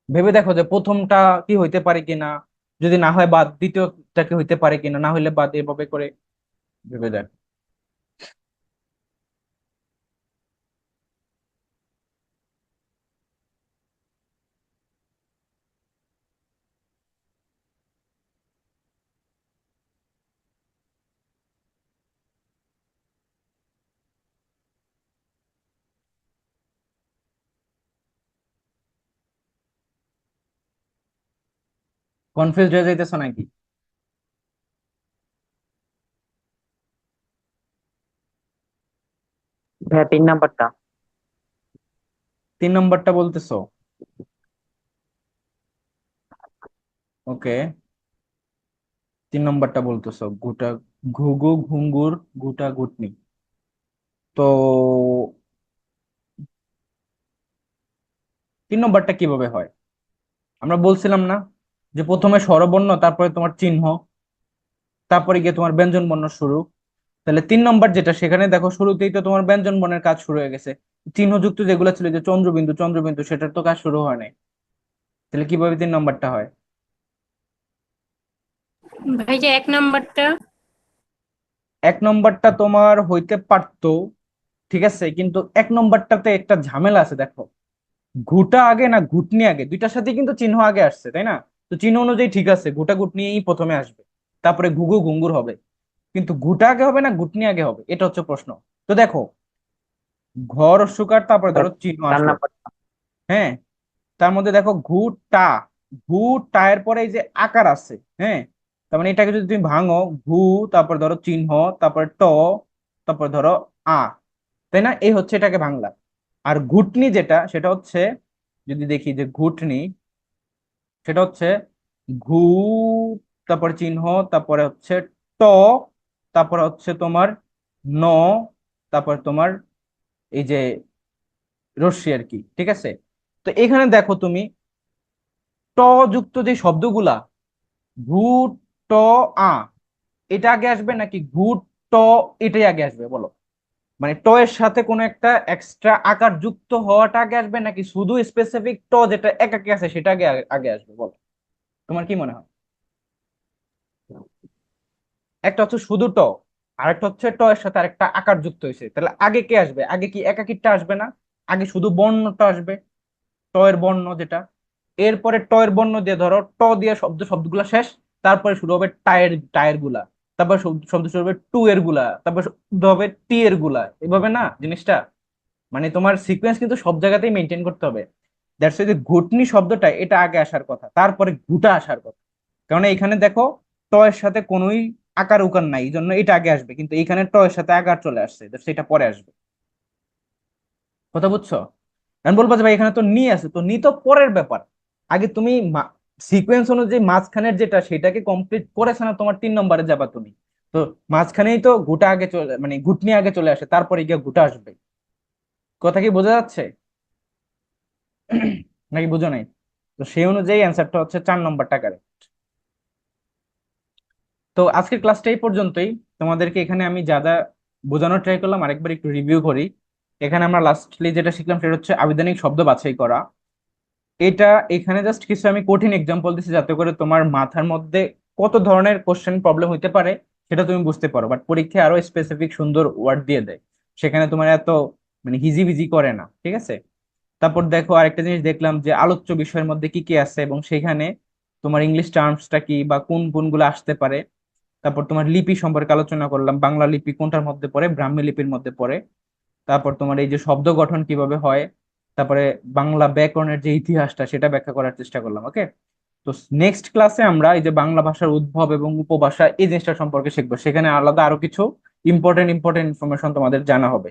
ভেবে দেখো যে প্রথমটা কি হইতে পারে কিনা, যদি না হয় বাদ, দ্বিতীয়টাকে হইতে পারে কিনা, না হইলে বাদ, এভাবে করে ভেবে দেখো। কনফিউজ হয়ে যাইতেছো নাকি? ভাইয়া 3 নাম্বারটা। 3 নম্বরটা বলতেছো? ওকে, 3 নম্বরটা বলতেছো ঘুটা, ঘুঘু ঘুঙ্গুর ঘুটা ঘুটনি। তো 3 নম্বরটা কিভাবে হয়? আমরা বলছিলাম না যে প্রথমে স্বরবর্ণ তারপরে তোমার চিহ্ন, তারপরে গিয়ে তোমার ব্যঞ্জন বর্ণ শুরু। তাহলে 3 নম্বর যেটা, সেখানে দেখো শুরুতেই তো তোমার ব্যঞ্জন বর্ণের কাজ শুরু হয়ে গেছে। চিহ্নযুক্ত যেগুলো ছিল, যে চন্দ্রবিন্দু চন্দ্রবিন্দু, সেটার তো কাজ শুরু হয় নাই। তাহলে কিভাবে 3 নম্বরটা হয়? ভাইয়া 1 নাম্বারটা। 1 নম্বরটা তোমার হইতে পারতো, ঠিক আছে, কিন্তু 1 নম্বরটাতে একটা ঝামেলা আছে দেখো। ঘুটা আগে না ঘুটনি আগে, দুইটার সাথে কিন্তু চিহ্ন আগে আসছে, তাই না? তো চিহ্ন অনুযায়ী ঠিক আছে, ঘুটা ঘুটনিই প্রথমে আসবে, তারপরে ঘুঘু ঘুঙ্গুর হবে। কিন্তু ঘুটা আগে হবে না ঘুটনি আগে হবে, এটা হচ্ছে প্রশ্ন। তো দেখো ঘর সুকার, তারপরে ভাইয়া ধরো চিহ্ন চার আসলো। নাম্বার হ্যাঁ, তার মধ্যে দেখো ঘু টা, ঘু টায়ের পরে এই যে আকার আছে, হ্যাঁ, তার মানে এটাকে যদি তুমি ভাঙো, ঘু, তারপর ধরো চিহ্ন, তারপর ট, তারপর ধরো আ, তাই না? এই হচ্ছে এটাকে বাংলা। আর ঘুটনি যেটা, সেটা হচ্ছে, যদি দেখি যে ঘুটনি, সেটা হচ্ছে ঘু, তারপর চিহ্ন, তারপরে হচ্ছে ট, তারপর হচ্ছে তোমার ন, তারপর তোমার এই যে রশ্মি আর কি, ঠিক আছে? তো এখানে দেখো তুমি ট যুক্ত যে শব্দগুলা, ঘু, ট, আ, এটা আগে আসবে নাকি ঘু, ট, এটাই আগে আসবে বলো? মানে ট এর সাথে কোনো একটা এক্সট্রা আকার যুক্ত হওয়াটা আগে আসবে, নাকি শুধু স্পেসিফিক ট যেটা একাকে আছে সেটা আগে আগে আসবে বলো? তোমার কি মনে হয়? একটা হচ্ছে শুধু ট, আর একটা হচ্ছে ট এর সাথে আরেকটা আকার যুক্ত হয়েছে, তাহলে আগে কে আসবে? আগে কি একাকিটা আসবে না? আগে শুধু বর্ণটা আসবে, ট এর বর্ণ যেটা। এরপরে ট এর বর্ণ দিয়ে ধরো ট দিয়ে শব্দগুলা শেষ, তারপরে শুরু হবে টায়ের টায়ের গুলা, তারপর শব্দ শুরু হবে টু এর গুলা, তারপর শব্দ হবে টি এর গুলা, এভাবে না জিনিসটা? মানে তোমার সিকোয়েন্স কিন্তু সব জায়গাতেই মেনটেন করতে হবে। দ্যাটস ওয়াই যে ঘুটনি শব্দটা এটা আগে আসার কথা, তারপরে ঘুটা আসার কথা। কারণ এখানে দেখো ট এর সাথে কোনোই আকার উকার নাই, এই জন্য এটা আগে আসবে, কিন্তু এখানে ট এর সাথে আকার চলে আসছে, তো সেটা পরে আসবে। কথা বুঝছো? আমি বলবো যে ভাই এখানে তো নি আছে, তো নি তো পরের ব্যাপার। আগে তুমি সিকোয়েন্স অনুযায়ী মাঝখানের যেটা, সেটাকে কমপ্লিট করেছে না, তোমার 3 নম্বরে যাবা তুমি। তো মাঝখানেই তো ঘুটা আগে চলে, মানে ঘুটনি আগে চলে আসে, তারপরে গিয়ে ঘুটা আসবে। কথা কি বোঝা যাচ্ছে নাকি বুঝো নাই? তো সেই অনুযায়ী অ্যান্সারটা হচ্ছে 4 নম্বরটা কারেক্ট। তো আজকের ক্লাসটা এই পর্যন্তই। তোমাদেরকে এখানে আমি যা যা বোঝানোর ট্রাই করলাম আরেকবার একটু রিভিউ করি। এখানে আমরা লাস্টলি যেটা শিখলাম সেটা হচ্ছে আবিধানিক শব্দ বাছাই করা। এটা এখানে জাস্ট কিছু আমি কঠিন এক্সাম্পল দিচ্ছি যাতে করে তোমার মাথার মধ্যে কত ধরনের কোশ্চেন প্রবলেম হইতে পারে সেটা তুমি বুঝতে পারো, বাট পরীক্ষায় আরো স্পেসিফিক সুন্দর ওয়ার্ড দিয়ে দেয়, সেখানে তোমার এত মানে হিজিবিজি করে না, ঠিক আছে? তারপর দেখো আরেকটা জিনিস দেখলাম যে আলোচ্য বিষয়ের মধ্যে কি কি আছে এবং সেখানে তোমার ইংলিশ টার্মসটা কি বা কোন কোনগুলো আসতে পারে। তারপর তোমার লিপি সম্পর্কে আলোচনা করলাম, বাংলা লিপি কোনটার মধ্যে পড়ে, ব্রাহ্মী লিপির মধ্যে পড়ে। তারপর তোমার এই যে শব্দ গঠন কিভাবে হয়, তারপরে বাংলা ব্যাকরণের যে ইতিহাসটা সেটা ব্যাখ্যা করার চেষ্টা করলাম। ওকে, তো নেক্সট ক্লাসে আমরা এই যে বাংলা ভাষার উদ্ভব এবং উপভাষা এই জিনিসটা সম্পর্কে শিখবো, সেখানে আলাদা আরো কিছু ইম্পর্টেন্ট ইনফরমেশন তোমাদের জানা হবে।